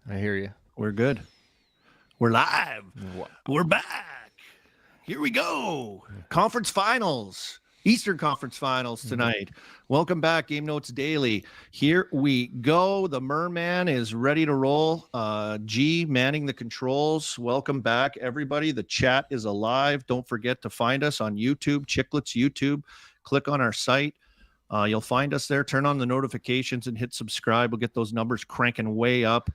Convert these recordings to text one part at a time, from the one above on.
I hear you. We're good. We're live. Wha- We're back. Here we go. Conference finals. Eastern Conference Finals tonight. Welcome back, Game Notes Daily. Here we go. The Merman is ready to roll. G manning the controls. Welcome back, everybody. The chat is alive. Don't forget to find us on YouTube, Chicklets YouTube. Click on our site. You'll find us there. Turn on the notifications and hit subscribe. We'll get those numbers cranking way up.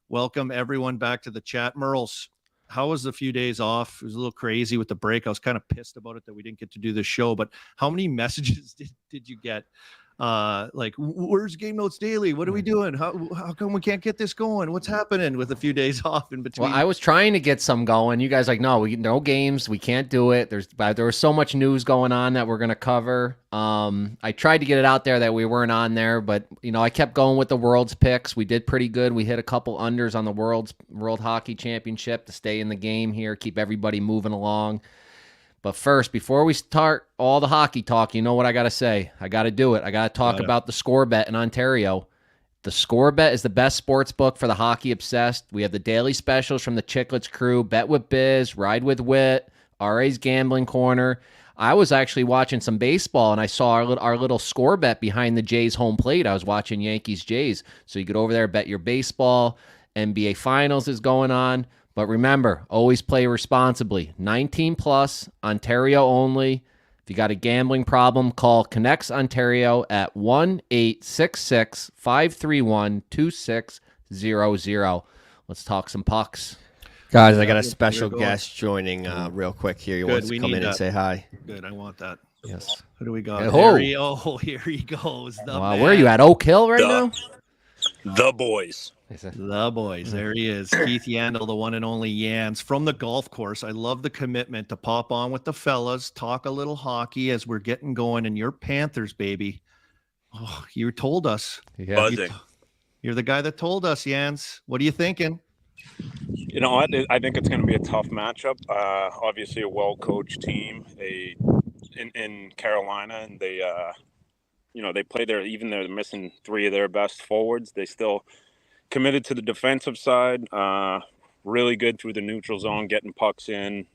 Welcome, everyone, back to the chat. Merles, how was the few days off? It was a little crazy with the break. I was kind of pissed about it that we didn't get to do this show, but how many messages did you get? Like, where's Game Notes Daily? What are we doing? How come we can't get this going? What's happening with a few days off in between? Well, I was trying to get some going. You guys like, no games. We can't do it. There was so much news going on that we're going to cover. I tried to get it out there that we weren't on there, but I kept going with the world's picks. We did pretty good. We hit a couple unders on the World Hockey Championship to stay in the game here, keep everybody moving along. But first, before we start all the hockey talk, you know what I got to say? I got to do it. I got to talk about the score bet in Ontario. The Score Bet is the best sports book for the hockey obsessed. We have the daily specials from the Chicklets crew, Bet with Biz, Ride with Wit, RA's Gambling Corner. I was actually watching some baseball, and I saw our little Score Bet behind the Jays home plate. I was watching Yankees-Jays. So you could over there bet your baseball. NBA Finals is going on. But remember, always play responsibly. 19 plus, Ontario only. If you got a gambling problem, call Connects Ontario at 1-866-531-2600. Let's talk some pucks. Guys, I got a special guest joining real quick here. He wants to come in and say hi. Good, I want that. Yes. Who do we got? Here he goes. Wow, where are you at? Oak Hill right now? The boys. The boys. There he is. Keith Yandle, the one and only Yans from the golf course. I love the commitment to pop on with the fellas, talk a little hockey as we're getting going. And your Panthers, baby. Oh, you told us. Yeah. Buzzing. You're the guy that told us, Yans. What are you thinking? You know what? I think it's going to be a tough matchup. Obviously, a well-coached team. In Carolina, and they play there. Even though they're missing three of their best forwards, they still committed to the defensive side. Really good through the neutral zone, getting pucks in.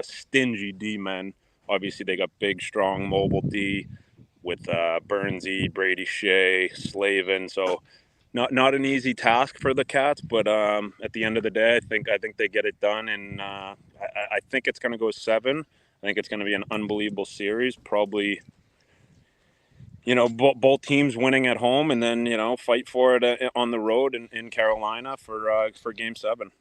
Stingy D-men. Obviously, they got big, strong, mobile D with Burnsy, Brady Shea, Slavin. So not an easy task for the Cats, but at the end of the day, I think they get it done, and I think it's going to go 7. I think it's going to be an unbelievable series. Probably, both teams winning at home, and then fight for it on the road in Carolina for Game 7.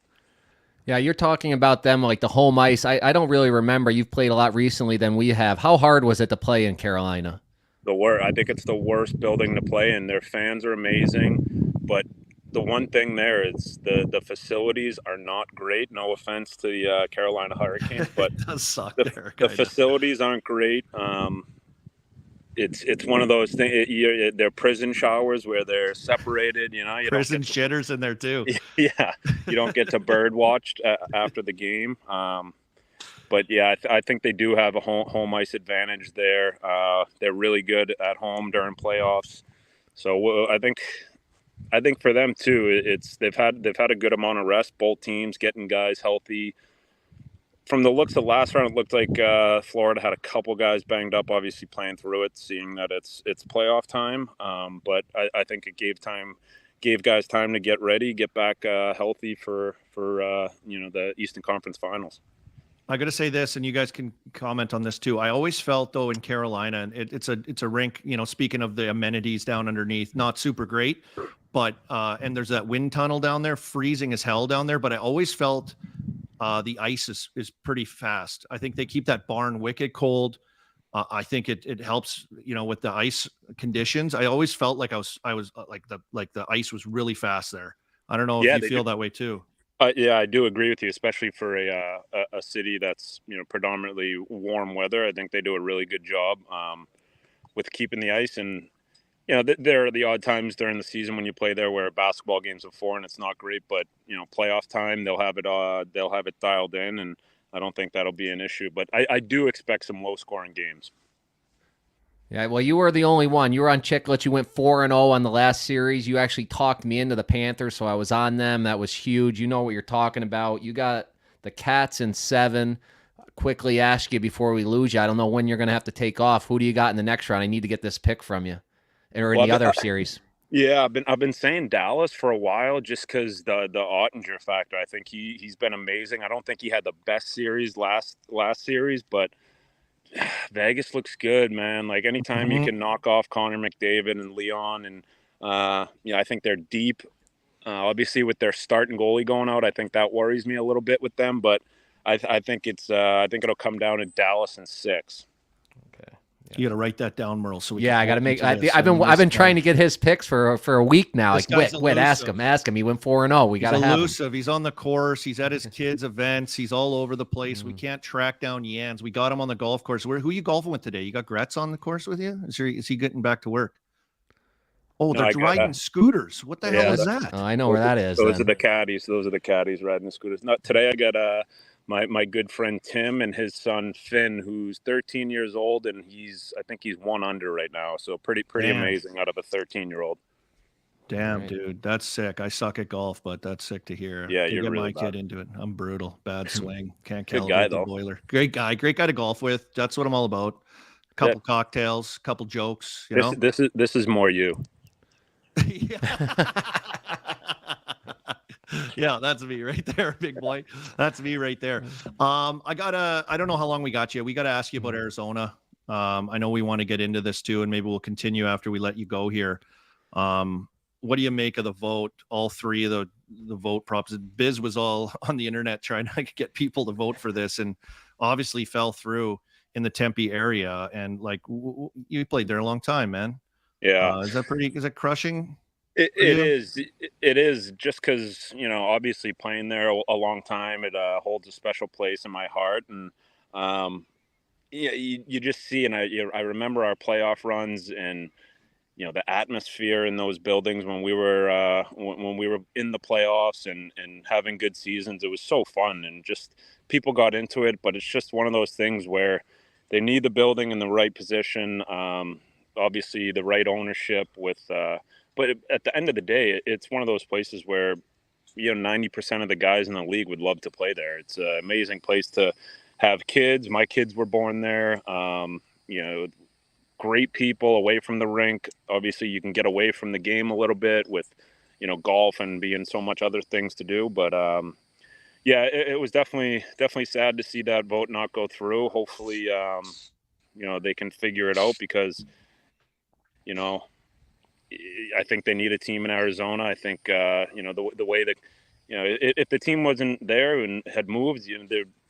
Yeah, you're talking about them like the home ice. I don't really remember. You've played a lot recently than we have. How hard was it to play in Carolina? I think it's the worst building to play in. Their fans are amazing, but the one thing there is the facilities are not great. No offense to the Carolina Hurricanes, but It does suck the facilities aren't great. It's one of those things. They're prison showers where they're separated. You prison shitters in there too. Yeah, you don't get to bird watched after the game. But yeah, I think they do have a home ice advantage there. They're really good at home during playoffs. So I think for them too, they've had a good amount of rest. Both teams getting guys healthy. From the looks of last round, it looked like Florida had a couple guys banged up, obviously playing through it, seeing that it's playoff time. But I think it gave guys time to get ready, get back healthy for the Eastern Conference Finals. I got to say this, and you guys can comment on this too. I always felt though in Carolina, and it's a rink. Speaking of the amenities down underneath, not super great, but and there's that wind tunnel down there, freezing as hell down there. But I always felt the ice is pretty fast. I think they keep that barn wicked cold. I think it helps, with the ice conditions. I always felt like I was like the ice was really fast there. I don't know if you feel that way too. Yeah, I do agree with you, especially for a city that's predominantly warm weather. I think they do a really good job with keeping the ice. And there are the odd times during the season when you play there where basketball games are 4 and it's not great. But playoff time, they'll have it dialed in, and I don't think that'll be an issue. But I do expect some low scoring games. Yeah, well, you were the only one. You were on Chicklets. You went 4-0 on the last series. You actually talked me into the Panthers, so I was on them. That was huge. You know what you're talking about. You got the Cats in 7. Quickly ask you before we lose you. I don't know when you're going to have to take off. Who do you got in the next round? I need to get this pick from you, or in the other series. Yeah, I've been saying Dallas for a while just because the Ottinger factor. I think he's been amazing. I don't think he had the best series last series, but Vegas looks good, man. Like anytime you can knock off Connor McDavid and Leon, and I think they're deep. Obviously, with their starting goalie going out, I think that worries me a little bit with them. But I think it'll come down to Dallas in 6. Okay, you got to write that down, Merle. So I got to make. I've been trying to get his picks for a week now. Like, wait, ask him. He went 4-0. We got to have him. He's on the course. He's at his kids' events. He's all over the place. We can't track down Yans. We got him on the golf course. Who are you golfing with today? You got Gretz on the course with you? Is he getting back to work? Oh, they're riding scooters. What the hell is that? Oh, I know where that is. Those are the caddies. Those are the caddies riding the scooters. Not today. I got my good friend Tim and his son Finn, who's 13 years old, and I think he's 1 under right now. So pretty amazing out of a 13-year-old. Damn, dude, that's sick. I suck at golf, but that's sick to hear. Yeah, you're really my bad. kid into it. I'm brutal. Bad swing. Can't Good calibrate guy, the though. boiler. Great guy to golf with. That's what I'm all about. Couple cocktails, couple jokes. You know, this is more you. Yeah, that's me right there, big boy. That's me right there. I don't know how long we got you. We got to ask you about Arizona. I know we want to get into this too, and maybe we'll continue after we let you go here. What do you make of the vote? All 3 of the vote props. Biz was all on the internet trying to get people to vote for this, and obviously fell through in the Tempe area. And like, you played there a long time, man. Yeah. Is that crushing? It is just because, obviously playing there a long time, it holds a special place in my heart. And, you just see, and I remember our playoff runs and, the atmosphere in those buildings when we were in the playoffs and having good seasons. It was so fun, and just people got into it. But it's just one of those things where they need the building in the right position. Obviously the right ownership with, but at the end of the day, it's one of those places where, 90% of the guys in the league would love to play there. It's an amazing place to have kids. My kids were born there. Great people away from the rink. Obviously you can get away from the game a little bit with, golf and being so much other things to do. But, it was definitely sad to see that vote not go through. Hopefully, they can figure it out because, I think they need a team in Arizona. I think, the way that, if the team wasn't there and had moved,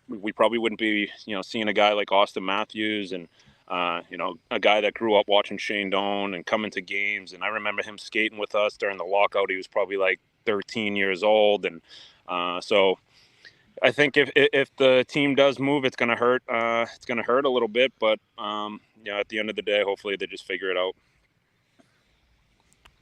we probably wouldn't be, seeing a guy like Austin Matthews and, a guy that grew up watching Shane Doan and coming to games. And I remember him skating with us during the lockout. He was probably like 13 years old. And so I think if the team does move, it's going to hurt. It's going to hurt a little bit. But, at the end of the day, hopefully they just figure it out.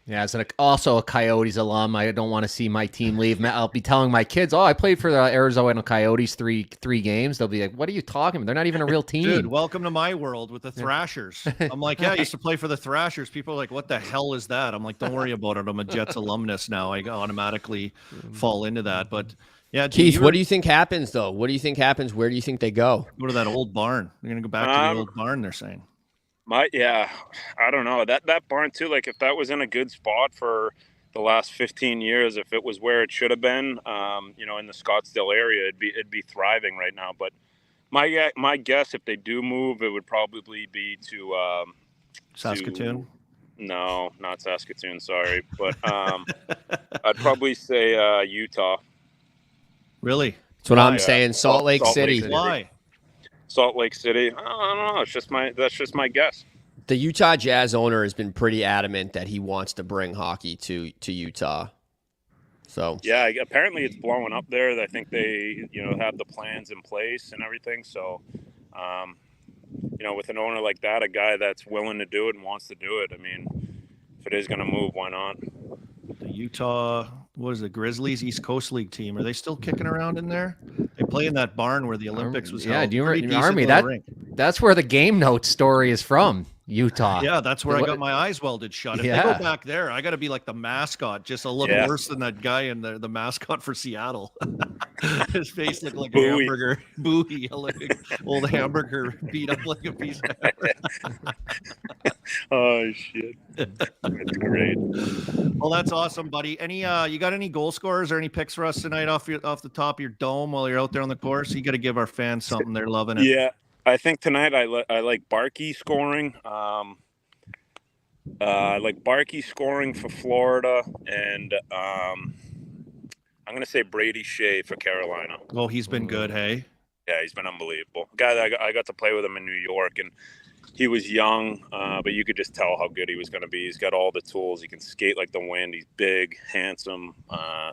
Yeah, as also a Coyotes alum, I don't want to see my team leave. I'll be telling my kids, I played for the Arizona Coyotes three games. They'll be like, what are you talking about? They're not even a real team. Dude, welcome to my world with the Thrashers. I'm like, I used to play for the Thrashers. People are like, what the hell is that? I'm like, don't worry about it. I'm a Jets alumnus now. I automatically fall into that. But yeah, Keith, what do you think happens, though? What do you think happens? Where do you think they go? Go to that old barn. They're going to go back to the old barn, they're saying. I don't know. That barn too, like if that was in a good spot for the last 15 years, if it was where it should have been, in the Scottsdale area, it'd be thriving right now. But my guess, if they do move, it would probably be to Saskatoon. No, not Saskatoon. Sorry, but I'd probably say Utah. Really? That's what I'm saying. Salt Lake City. Why? Salt Lake City. I don't know. That's just my guess. The Utah Jazz owner has been pretty adamant that he wants to bring hockey to Utah. So yeah, apparently it's blowing up there. I think they have the plans in place and everything. So, with an owner like that, a guy that's willing to do it and wants to do it. I mean, if it is going to move, why not? The Utah, what is it, Grizzlies East Coast League team? Are they still kicking around in there? They play in that barn where the Olympics was held. Yeah, do you remember Army? That's where the Game Notes story is from. Utah. Yeah, that's where I got my eyes welded shut. If they Yeah. go back there, I got to be like the mascot, just a little worse than that guy in the mascot for Seattle. His face looked like a hamburger. Booey, like an old hamburger beat up like a piece of hamburger. Oh shit, that's great. Well, that's awesome, buddy. Any you got any goal scorers or any picks for us tonight off the top of your dome while you're out there on the course? You got to give our fans something. They're loving it. Yeah, I think tonight I like Barkey scoring. I like Barkey scoring for Florida, and I'm gonna say Brady Shea for Carolina. Oh, he's been good, hey? Yeah, he's been unbelievable. Guy, I got to play with him in New York, and he was young, but you could just tell how good he was going to be. He's got all the tools. He can skate like the wind. He's big, handsome.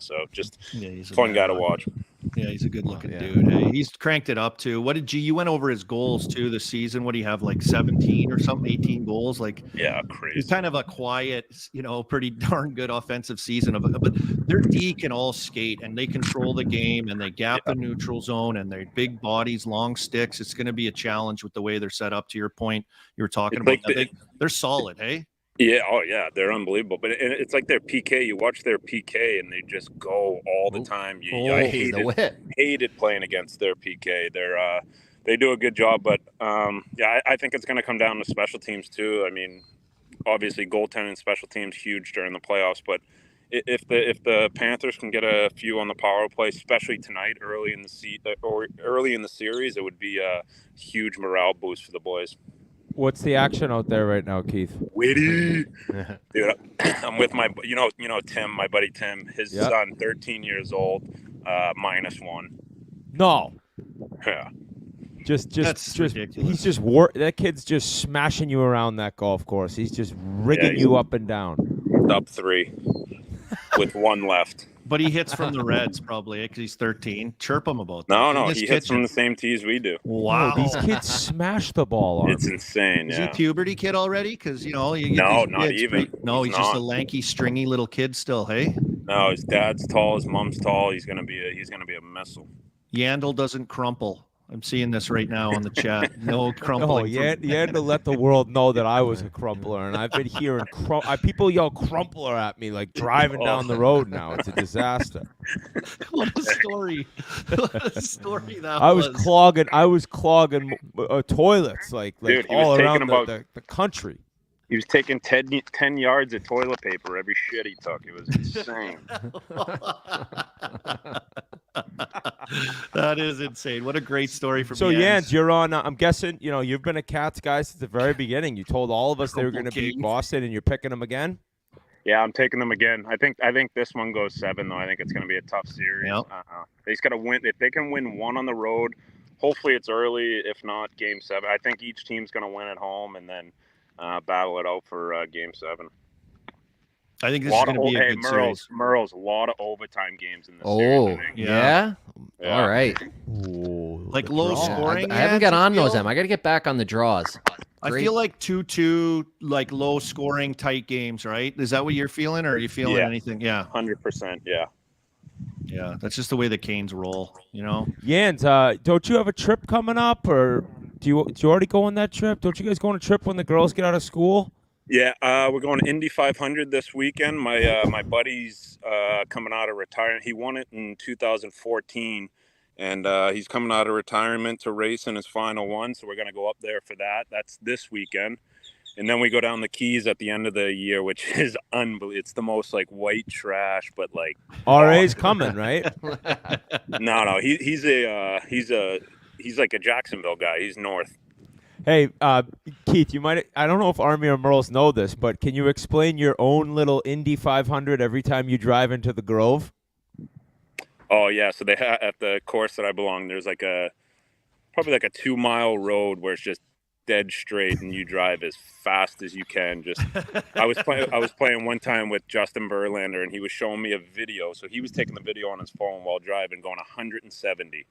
So just he's a fun guy to watch. Yeah, he's a good-looking dude. Hey, he's cranked it up too. What did you went over his goals too this season? What do you have, like 17 or something, 18 goals? Like, yeah, crazy. He's kind of a quiet, pretty darn good offensive season of it. But their D can all skate and they control the game and they gap the neutral zone and they're big bodies, long sticks. It's going to be a challenge with the way they're set up. To your point, you were talking about they're solid, hey? Yeah, oh yeah, they're unbelievable. But it's like their PK. You watch their PK, and they just go all the time. I hated playing against their PK. They do a good job, but I think it's going to come down to special teams too. I mean, obviously, goaltending and special teams huge during the playoffs. But if the Panthers can get a few on the power play, especially tonight, early in the series, it would be a huge morale boost for the boys. What's the action out there right now, Keith? Witty. Dude, I'm with my, Tim, my buddy Tim, his son, 13 years old, -1. No. Yeah. Just ridiculous. He's just that kid's just smashing you around that golf course. He's just rigging you up and down. Up 3 with 1 left. But he hits from the Reds probably because he's 13. Chirp him about that. No, he hits from the same tees we do. Wow. These kids smash the ball on. It's insane. Is he a puberty kid already? Because not even. He's just a lanky, stringy little kid still. Hey. No, his dad's tall. His mom's tall. He's gonna be a missile. Yandle doesn't crumple. I'm seeing this right now on the chat. No crumpling. Oh, you had to let the world know that I was a crumpler, and I've been hearing people yell crumpler at me like driving down the road now. It's a disaster. What a story! What a story that I was clogging toilets like Dude, all around the country. He was taking 10 yards of toilet paper every shit he took. It was insane. That is insane. What a great story from Jans, you're on. I'm guessing you've been a Cats guy since the very beginning. You told all of us they were going to beat Boston, and you're picking them again. Yeah, I'm taking them again. I think this one goes 7 though. I think it's going to be a tough series. Yep. They just got to win. If they can win 1 on the road, hopefully it's early. If not, Game 7. I think each team's going to win at home, and then battle it out for Game 7. I think this is going to be a good series. Merle's a lot of overtime games in this series. Yeah? All right. Ooh, like low scoring. I haven't got on those. I got to get back on the draws. I feel like 2-2, like low scoring, tight games, right? Is that what you're feeling, or are you feeling anything? Yeah, 100%. Yeah. Yeah, that's just the way the Canes roll, Jans, don't you have a trip coming up, or do you already go on that trip? Don't you guys go on a trip when the girls get out of school? Yeah, we're going to Indy 500 this weekend. My buddy's coming out of retirement. He won it in 2014, and he's coming out of retirement to race in his final one. So we're going to go up there for that. That's this weekend. And then we go down the Keys at the end of the year, which is unbelievable. It's the most like white trash, but like RA's coming, right? No, he's like a Jacksonville guy. He's north. Hey, Keith, I don't know if Army or Merles know this, but can you explain your own little Indy 500 every time you drive into the Grove? Oh yeah, so they at the course that I belong, there's probably like a 2-mile road where it's just dead straight, and you drive as fast as you can. I was playing one time with Justin Verlander, and he was showing me a video. So he was taking the video on his phone while driving, going 170.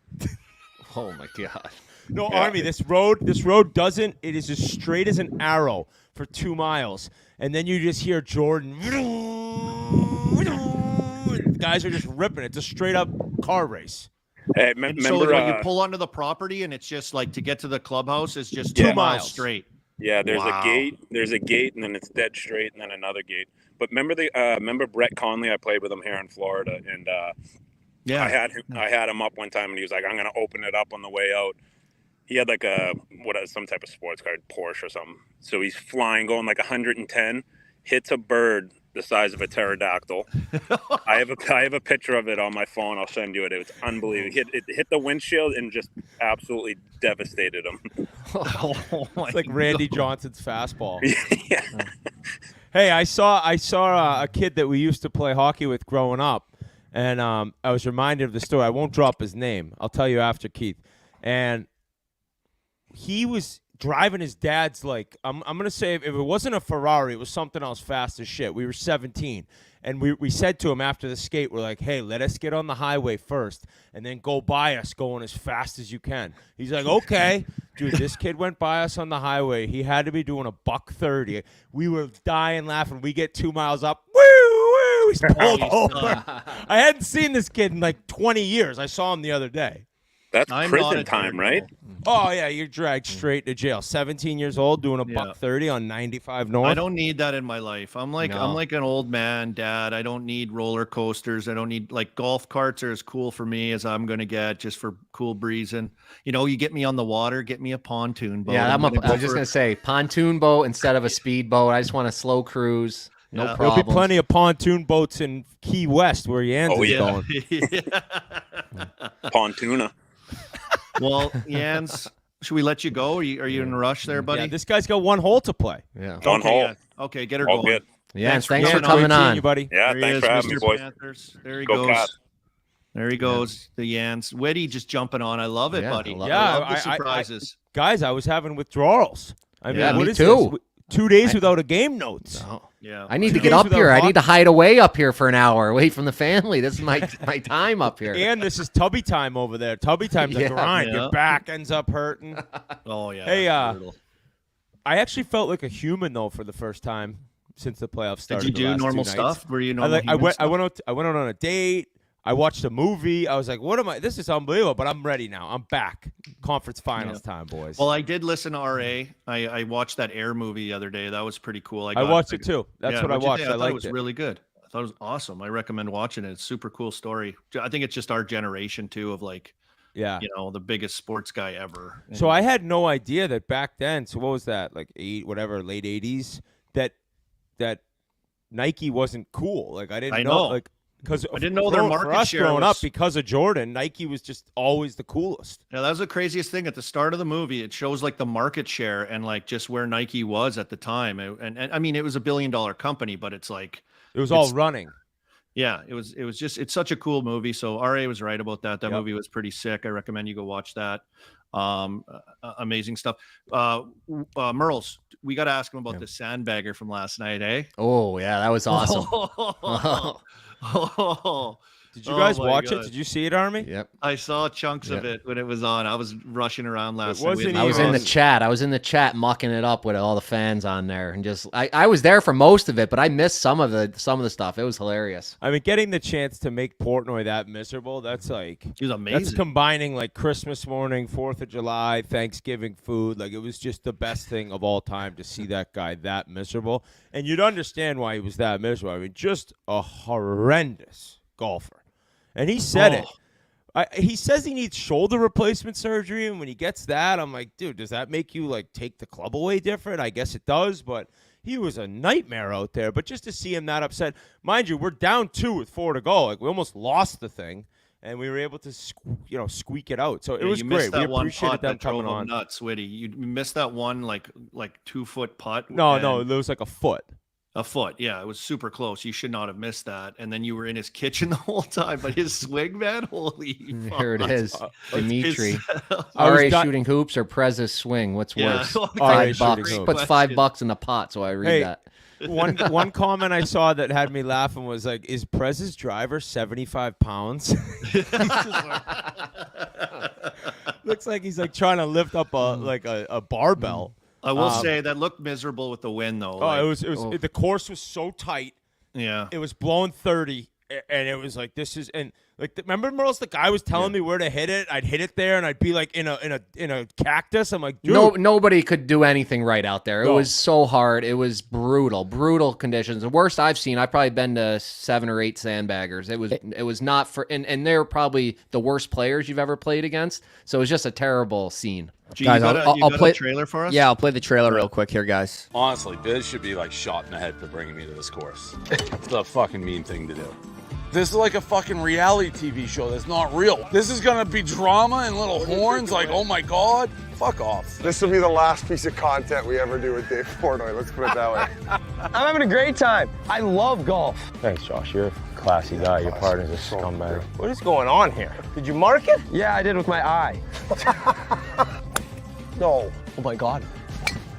Oh my God. No, Army, this road doesn't, it is as straight as an arrow for 2 miles. And then you just hear Jordan. The guys are just ripping it. It's a straight up car race. Hey, so when you pull onto the property and it's just like to get to the clubhouse, it's just 2 miles straight. Yeah, there's Wow. a gate. There's a gate, and then it's dead straight, and then another gate. But remember Brett Conley? I played with him here in Florida, and Yeah. I had him up one time, and he was like, "I'm gonna open it up on the way out." He had like some type of sports car, Porsche or something. So he's flying, going like 110, hits a bird the size of a pterodactyl. I have a picture of it on my phone. I'll send you it. It was unbelievable. It hit the windshield and just absolutely devastated him. Oh my It's like Randy Johnson's fastball. Yeah. Hey, I saw a kid that we used to play hockey with growing up, and I was reminded of the story. I won't drop his name. I'll tell you after, Keith. And he was driving his dad's, like, I'm going to say if it wasn't a Ferrari, it was something else fast as shit. We were 17. And we said to him after the skate, we're like, hey, let us get on the highway first and then go by us going as fast as you can. He's like, okay. Dude, this kid went by us on the highway. He had to be doing a $130. We were dying laughing. We get 2 miles up. Woo, woo. He's pulled over. I hadn't seen this kid in like 20 years. I saw him the other day. That's I'm prison not a time, terrible- right? Oh, yeah, you're dragged straight to jail. 17 years old doing a Yeah. $130 on 95 North. I don't need that in my life. I'm like an old man, dad. I don't need roller coasters. I don't need, like, golf carts are as cool for me as I'm gonna get just for cool breezing. You know, you get me on the water, get me a pontoon boat. Yeah, I'm I gonna was just going to say pontoon boat instead of a speedboat. I just want a slow cruise. No Yeah. There'll problem. be plenty of pontoon boats in Key West where Yandle's Oh, yeah. going. Pontuna. Well, Jans, should we let you go? Are you in a rush there, buddy? Yeah, this guy's got one hole to play. Yeah. One hole. Yeah. Okay, get her All going. good. Yeah, Thanks for thanks for coming coming Great seeing on. you, buddy. Yeah, There he thanks is, for having me, Mr. boys. Panthers. There he Go goes. Cats. There he goes. The Jans. Witty just jumping on. I love it, Yeah, buddy. I love it. I love the Yeah, surprises. Guys, I was having withdrawals. I mean, Yeah, what me is too. this? 2 days without a game notes. No. Yeah. I need to 2 get days up without here. I hockey. need to hide away up here for an hour, away from the family. This is my time up here. And this is tubby time over there. Tubby time's a Yeah. grind. Yeah. Your back ends up hurting. Oh yeah. Hey, that's brutal. I actually felt like a human, though, for the first time since the playoffs started. Did you the do last 2 normal nights. stuff? Were you I, normal? like, I human went. stuff? I went out on a date. I watched a movie. I was like, "What am I? This is unbelievable!" But I'm ready now. I'm back. Conference finals time, boys. Well, I did listen to RA. I watched that Air movie the other day. That was pretty cool. I watched it too. That's Yeah, what I what'd you watched. think? I thought it liked was it. really good. I thought it was awesome. I recommend watching it. It's a super cool story. I think it's just our generation too of, like, Yeah. you know, the biggest sports guy ever. So I had no idea that back then. So what was that? Like late '80s. That Nike wasn't cool. Like I didn't know. Like because I didn't know their for market us share growing was- up because of Jordan. Nike was just always the coolest. Yeah, that was the craziest thing at the start of the movie. It shows like the market share and like just where Nike was at the time. And I mean, it was $1 billion company, but it's like, It was all running. yeah, it was just, it's such a cool movie. So RA was right about that. That Yep. movie was pretty sick. I recommend you go watch that. Amazing stuff. Merles, we got to ask him about the sandbagger from last night, eh? Oh, yeah, that was awesome. Did you guys my watch God. it? Did you see it, Army? Yep. I saw chunks of Yeah. it when it was on. I was rushing around last night. wasn't I was in the even- chat. I was in the chat mucking it up with all the fans on there, and just I was there for most of it, but I missed some of the stuff. It was hilarious. I mean, getting the chance to make Portnoy that miserable, that's like He was that's amazing. combining like Christmas morning, 4th of July, Thanksgiving food. Like it was just the best thing of all time to see that guy that miserable. And you'd understand why he was that miserable. I mean, just a horrendous golfer. And he said it. He says he needs shoulder replacement surgery, and when he gets that, I'm like, dude, does that make you like take the club away different? I guess it does, but he was a nightmare out there. But just to see him that upset, mind you, we're down 2 with 4 to go. Like we almost lost the thing, and we were able to, squeak it out. So it was you great. missed We that one appreciated putt them that drove coming him on. nuts, Witty. You missed that one like 2-foot putt. No, and there was like a foot. a foot. Yeah, it was super close. You should not have missed that. And then you were in his kitchen the whole time. But his swing, man, holy fuck. Here it is, Dimitri. I was RA di- shooting hoops or Prez's swing? What's Yeah. worse? RA $5. shooting hoops. Puts $5 in the pot, so I read Hey. that. One comment I saw that had me laughing was like, is Prez's driver 75 pounds? Looks like he's like trying to lift up a barbell. I will say that looked miserable with the wind, though. Oh, Like, it was the course was so tight. yeah. It was blowing 30, and it was like this is and Like, remember, Merles, the guy was telling me where to hit it. I'd hit it there, and I'd be like in a cactus. I'm like, dude. Nobody could do anything right out there. It No. was so hard. It was brutal conditions. The worst I've seen. I've probably been to 7 or 8 sandbaggers. It was not for, and they're probably the worst players you've ever played against. So it was just a terrible scene. Gee, Guys, you got play a trailer for us? Yeah, I'll play the trailer real quick here, guys. Honestly, Biz should be like shot in the head for bringing me to this course. It's a fucking mean thing to do. This is like a fucking reality TV show that's not real. This is gonna be drama and little horns like, oh my God, fuck off. This will be the last piece of content we ever do with Dave Portnoy, let's put it that way. I'm having a great time. I love golf. Thanks, Josh. You're a classy guy. Your partner's a scumbag. What is going on here? Did you mark it? Yeah, I did with my eye. No. Oh my God.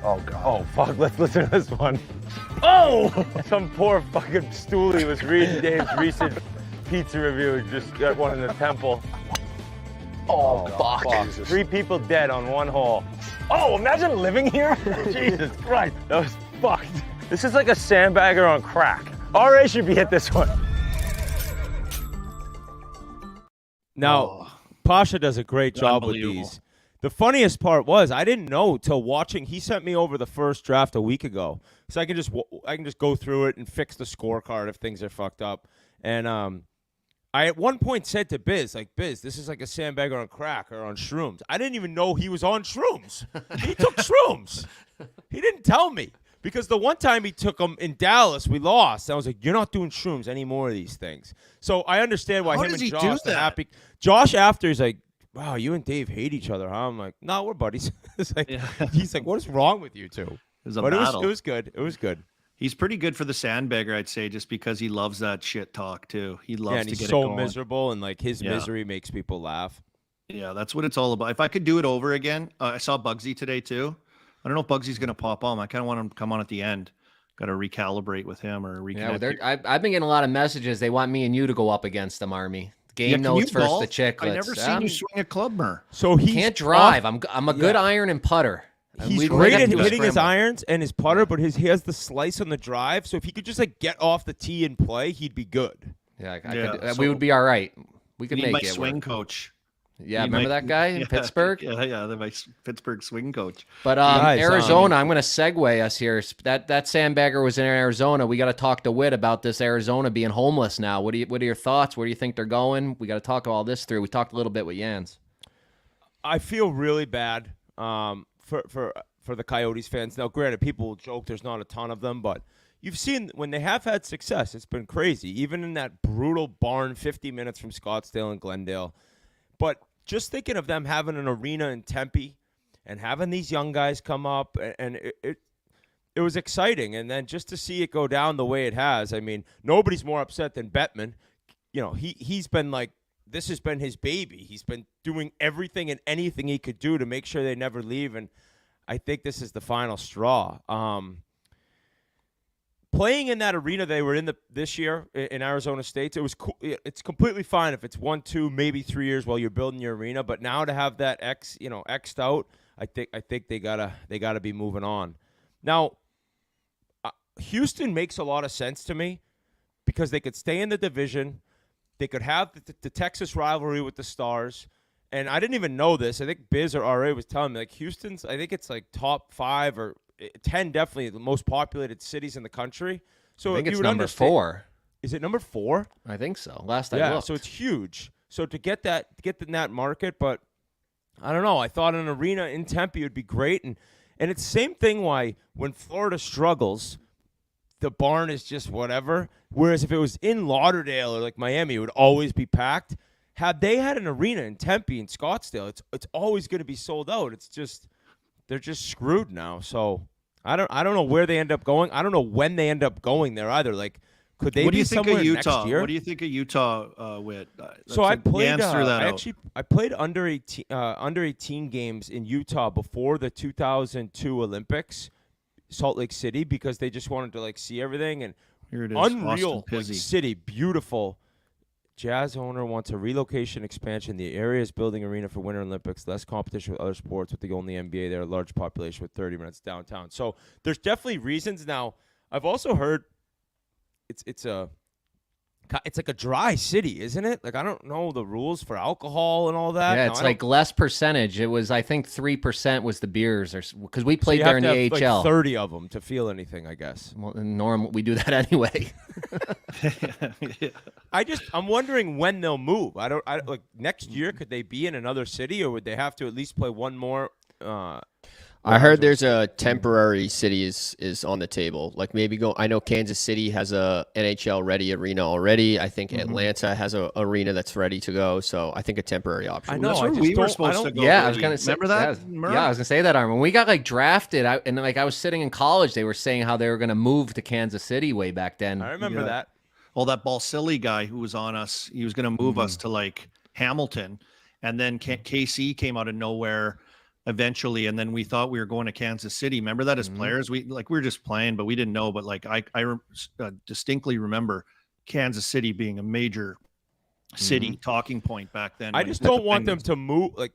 Oh, God. Oh, fuck. Let's listen to this one. Oh! Some poor fucking stoolie was reading Dave's recent pizza review and just got one in the temple. Oh, fuck. Fuck. 3 people dead on one hole. Oh, imagine living here. Jesus Christ. That was fucked. This is like a sandbagger on crack. RA should be hit this one. Now, Pasha does a great job with Unbelievable. these. The funniest part was I didn't know till watching. He sent me over the first draft a week ago, so I can just go through it and fix the scorecard if things are fucked up. And I at one point said to Biz, like, Biz, this is like a sandbagger on crack or on shrooms. I didn't even know he was on shrooms. He took shrooms. He didn't tell me. Because the one time he took them in Dallas, we lost. I was like, you're not doing shrooms any more of these things. So I understand why How him does and he Josh do are that? happy. Josh after is like, wow, you and Dave hate each other, huh? I'm like, no, we're buddies. It's like, he's like, what is wrong with you two? It was a But battle. it was good. It was good. He's pretty good for the sandbagger, I'd say, just because he loves that shit talk too. He loves Yeah, and to he's get it so going. miserable, and like his Yeah. misery makes people laugh. Yeah, that's what it's all about. If I could do it over again, I saw Bugsy today too. I don't know if Bugsy's going to pop on. I kind of want him to come on at the end. Got to recalibrate with him or Yeah, reconnect. I've been getting a lot of messages. They want me and you to go up against them, Army. Game can notes you versus golf? the chicklets. I never seen you swing a club, Mer. So he Can't drive. I'm a good iron and putter. He's We great have at to do a hitting his scramble. irons and his putter, but he has the slice on the drive. So if he could just like get off the tee and play, he'd be good. Yeah, Yeah, we would be all right. We could Need make my it swing work. coach. Yeah, Need remember my- that guy in Yeah, Pittsburgh? Yeah, my Pittsburgh swing coach. But Guys, Arizona, I'm going to segue us here. That sandbagger was in Arizona. We got to talk to Whit about this Arizona being homeless now. What are your thoughts? Where do you think they're going? We got to talk all this through. We talked a little bit with Jans. I feel really bad for the Coyotes fans. Now, granted, people will joke there's not a ton of them, but you've seen when they have had success, it's been crazy. Even in that brutal barn 50 minutes from Scottsdale and Glendale. But just thinking of them having an arena in Tempe and having these young guys come up, and it was exciting. And then just to see it go down the way it has, I mean, nobody's more upset than Bettman. You know, he's been like, this has been his baby. He's been doing everything and anything he could do to make sure they never leave, and I think this is the final straw. Playing in that arena they were in this year in Arizona State, it was cool. It's completely fine if it's 1, 2, maybe 3 years while you're building your arena. But now to have that X'd out, I think they gotta be moving on. Now, Houston makes a lot of sense to me because they could stay in the division. They could have the Texas rivalry with the Stars. And I didn't even know this. I think Biz or RA was telling me, like, Houston's, I think it's like top 5 or 10, definitely the most populated cities in the country. So I think you it's would number understand- 4. Is it number 4? I think so. Last I Yeah, looked. so it's huge. So to get in that market, but I don't know. I thought an arena in Tempe would be great. And it's the same thing why when Florida struggles, the barn is just whatever. Whereas if it was in Lauderdale or like Miami, it would always be packed. Had they had an arena in Tempe and Scottsdale, it's always going to be sold out. It's just they're just screwed now. So I don't know where they end up going. I don't know when they end up going there either. Like, could they What do be you think somewhere of next Utah? year? What do you think of Utah with? So I played. out. I played under 18 games in Utah before the 2002 Olympics, Salt Lake City, because they just wanted to like see everything and Here it is. unreal Austin like, Pizzi. city, beautiful. Jazz owner wants a relocation expansion. The area is building arena for Winter Olympics, less competition with other sports. With the only NBA there, a large population with 30 minutes downtown. So there's definitely reasons. Now I've also heard it's It's like a dry city, isn't it? Like I don't know the rules for alcohol and all that. Yeah, No, it's I like less percentage. It was, I think, 3% was the beers, or because we don't- so played you there have in to the have, AHL. like 30 of them to feel anything, I guess. Well, normal, we do that anyway. I'm wondering when they'll move. I like next year. Could they be in another city, or would they have to at least play one more? I heard there's a temporary city is on the table. Like maybe go. I know Kansas City has a NHL ready arena already. I think Atlanta has a arena that's ready to go. So I think a temporary option. I know. That's I where just we were don't- supposed to go. Yeah, I was Brady. gonna say. Remember that? Yeah, I was gonna say that. Arm. When we got like drafted, I was sitting in college. They were saying how they were gonna move to Kansas City way back then. I remember Yeah. that. Well, that Balsillie guy who was on us, he was going to move us to like Hamilton, and then KC came out of nowhere eventually, and then we thought we were going to Kansas City. Remember that as players, we were just playing, but we didn't know. But like I distinctly remember Kansas City being a major city talking point back then. I when just the don't want them Penguins- to move. Like,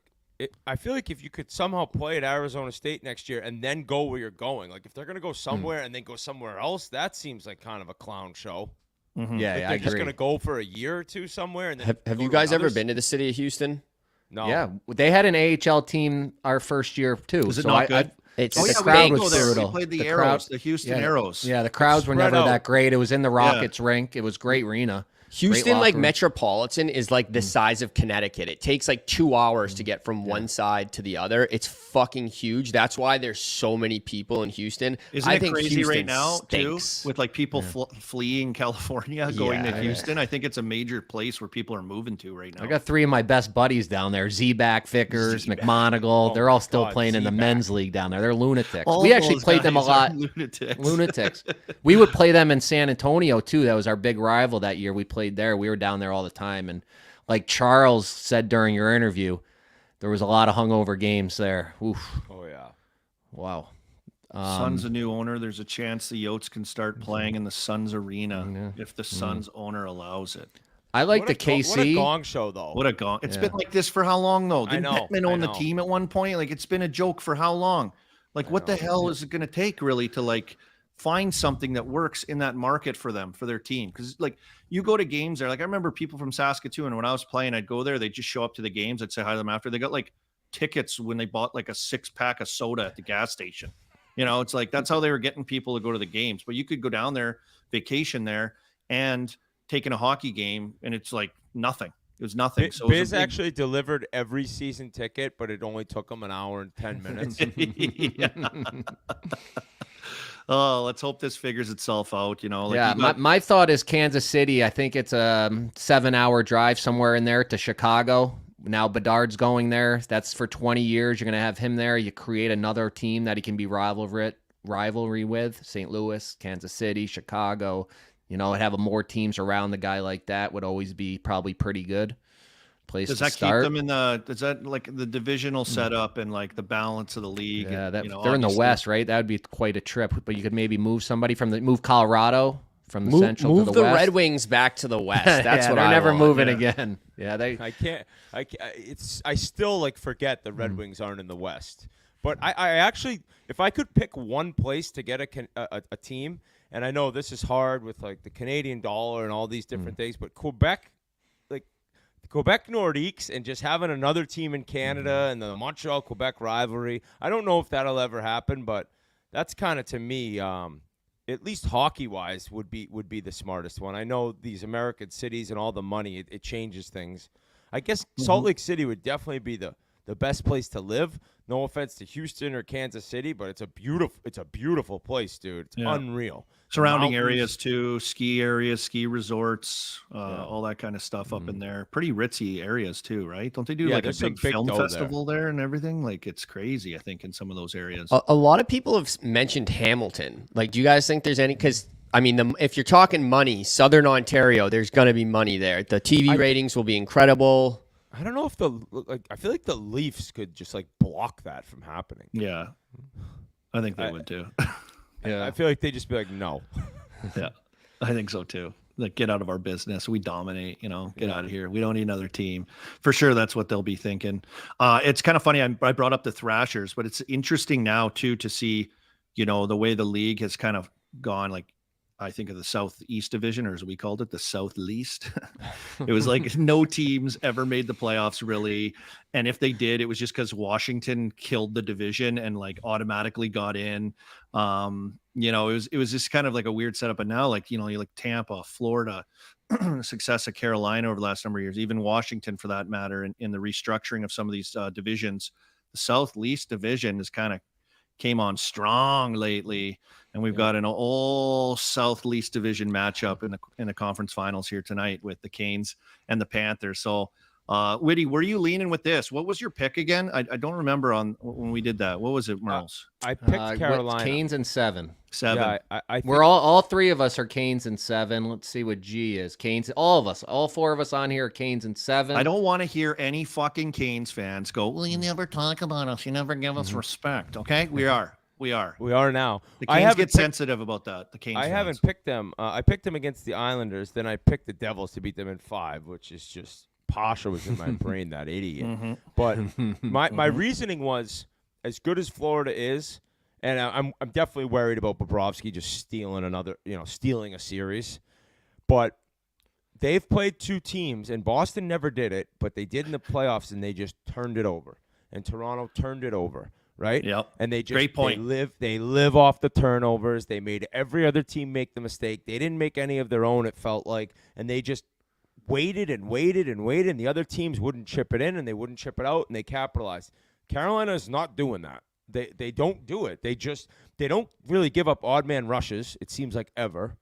I feel like if you could somehow play at Arizona State next year and then go where you're going, like if they're gonna go somewhere and then go somewhere else, that seems like kind of a clown show. Yeah, Like yeah, I they're just agree. gonna go for a year or two somewhere. And then Have go you to guys another ever been to the city of Houston? No. Yeah, they had an AHL team our first year too. Is it so not good? It's Oh the yeah, we crowd did was go there. brutal. We played the The Arrows, crowd- the Houston yeah, Arrows. Yeah, the crowds were spread never out. that great. It was in the Rockets rink. It was great arena. Houston, Great like locker room. metropolitan, is like the size of Connecticut. It takes like 2 hours to get from one side to the other. It's fucking huge. That's why there's so many people in Houston. Isn't I it think crazy Houston right now stinks. too, with like people fleeing California, going to Yeah. Houston? I think it's a major place where people are moving to right now. I got 3 of my best buddies down there: Z-Back, Vickers, Z-back. McMonigal. Oh They're all my still God, playing in the Z-back. men's league down there. They're lunatics. All We actually those played them a guys are lot. Lunatics. Lunatics. We would play them in San Antonio too. That was our big rival that year. We played there. We were down there all the time. And like Charles said during your interview, there was a lot of hungover games there. Oof. Oh yeah. Wow. Suns a new owner. There's a chance the Yotes can start playing in the Suns arena if the Suns owner allows it. I like What the a go- What a KC. gong show though. What a gong! It's Yeah. been like this for how long though? Didn't know, Hetman I own the know. team at one point? Like it's been a joke for how long? Like what the hell is it going to take really to like find something that works in that market for them, for their team? Because like you go to games there, like I remember people from Saskatoon when I was playing, I'd go there, they'd just show up to the games, I'd say hi to them after. They got like tickets when they bought like a 6-pack of soda at the gas station. You know, it's like that's how they were getting people to go to the games. But you could go down there, vacation there, and taking a hockey game, and it's like nothing. It was nothing. So it was Biz a big- actually delivered every season ticket, but it only took him an hour and 10 minutes. Yeah. Oh, let's hope this figures itself out. You know, like Yeah, you got- my thought is Kansas City. I think it's a 7-hour drive somewhere in there to Chicago. Now Bedard's going there. That's for 20 years. You're going to have him there. You create another team that he can be rivalry with. St. Louis, Kansas City, Chicago. You know, have more teams around the guy like that would always be probably pretty good place does to that start. keep them in the? Does that like the divisional setup and like the balance of the league? Yeah, and, that, you know, they're in the obviously- West, right? That would be quite a trip. But you could maybe move somebody move Colorado from the Move, Central move to the West. Red Wings back to the West. That's Yeah, what they're I never want. moving yeah. again. Yeah, they. I can't. I still like forget the Red Wings aren't in the West. But I actually, if I could pick one place to get a team, and I know this is hard with like the Canadian dollar and all these different things, but Quebec, like Quebec Nordiques, and just having another team in Canada and the Montreal Quebec rivalry. I don't know if that'll ever happen, but that's kind of to me. At least hockey-wise, would be the smartest one. I know these American cities and all the money, it changes things. I guess Salt Lake City would definitely be the best place to live. No offense to Houston or Kansas City, but it's a beautiful place, dude. It's unreal. surrounding Mountains. areas too, ski areas, ski resorts, all that kind of stuff up in there. Pretty ritzy areas too, right? Don't they do Yeah, like a there's some big big film dough there. festival there and everything? Like it's crazy, I think, in some of those areas. A lot of people have mentioned Hamilton. Like, do you guys think there's any? Because I mean, if you're talking money, Southern Ontario, there's going to be money there. The TV ratings will be incredible. I don't know if I feel like the Leafs could just like block that from happening. Yeah, I think they would too. I feel like they'd just be like, no. Yeah, I think so too. Like, get out of our business. We dominate, get out of here. We don't need another team. For sure, that's what they'll be thinking. It's kind of funny. I brought up the Thrashers, but it's interesting now too to see, the way the league has kind of gone. Like, I think of the Southeast Division, or as we called it, the South Least. It was like no teams ever made the playoffs really. And if they did, it was just because Washington killed the division and like automatically got in. It was just kind of like a weird setup. But now, like, you like Tampa, Florida, success of Carolina over the last number of years, even Washington for that matter, in the restructuring of some of these divisions. The South Least Division is kind of came on strong lately, and we've got an all South Least Division matchup in the conference finals here tonight with the Canes and the Panthers. So, Whitty, were you leaning with this? What was your pick again? I don't remember when we did that. What was it, Merles? I picked Carolina. Canes and 7. 7. Yeah, I think We're all 3 of us are Canes and 7. Let's see what G is. Canes. All of us, all 4 of us on here are Canes and 7. I don't want to hear any fucking Canes fans go, well, you never talk about us. You never give us respect. Okay, we are now. The Canes get sensitive about that. The Canes. Haven't picked them. I picked them against the Islanders. Then I picked the Devils to beat them in 5, which is just Pasha was in my brain, that idiot. But my reasoning was, as good as Florida is, and I'm definitely worried about Bobrovsky just stealing a series. But they've played 2 teams, and Boston never did it, but they did in the playoffs, and they just turned it over. And Toronto turned it over. Right? Yep. And they just Great point. They live off the turnovers. They made every other team make the mistake. They didn't make any of their own, it felt like. And they just waited and waited and waited, and the other teams wouldn't chip it in and they wouldn't chip it out, and they capitalized. Carolina is not doing that. They don't do it. They don't really give up odd man rushes, it seems like, ever.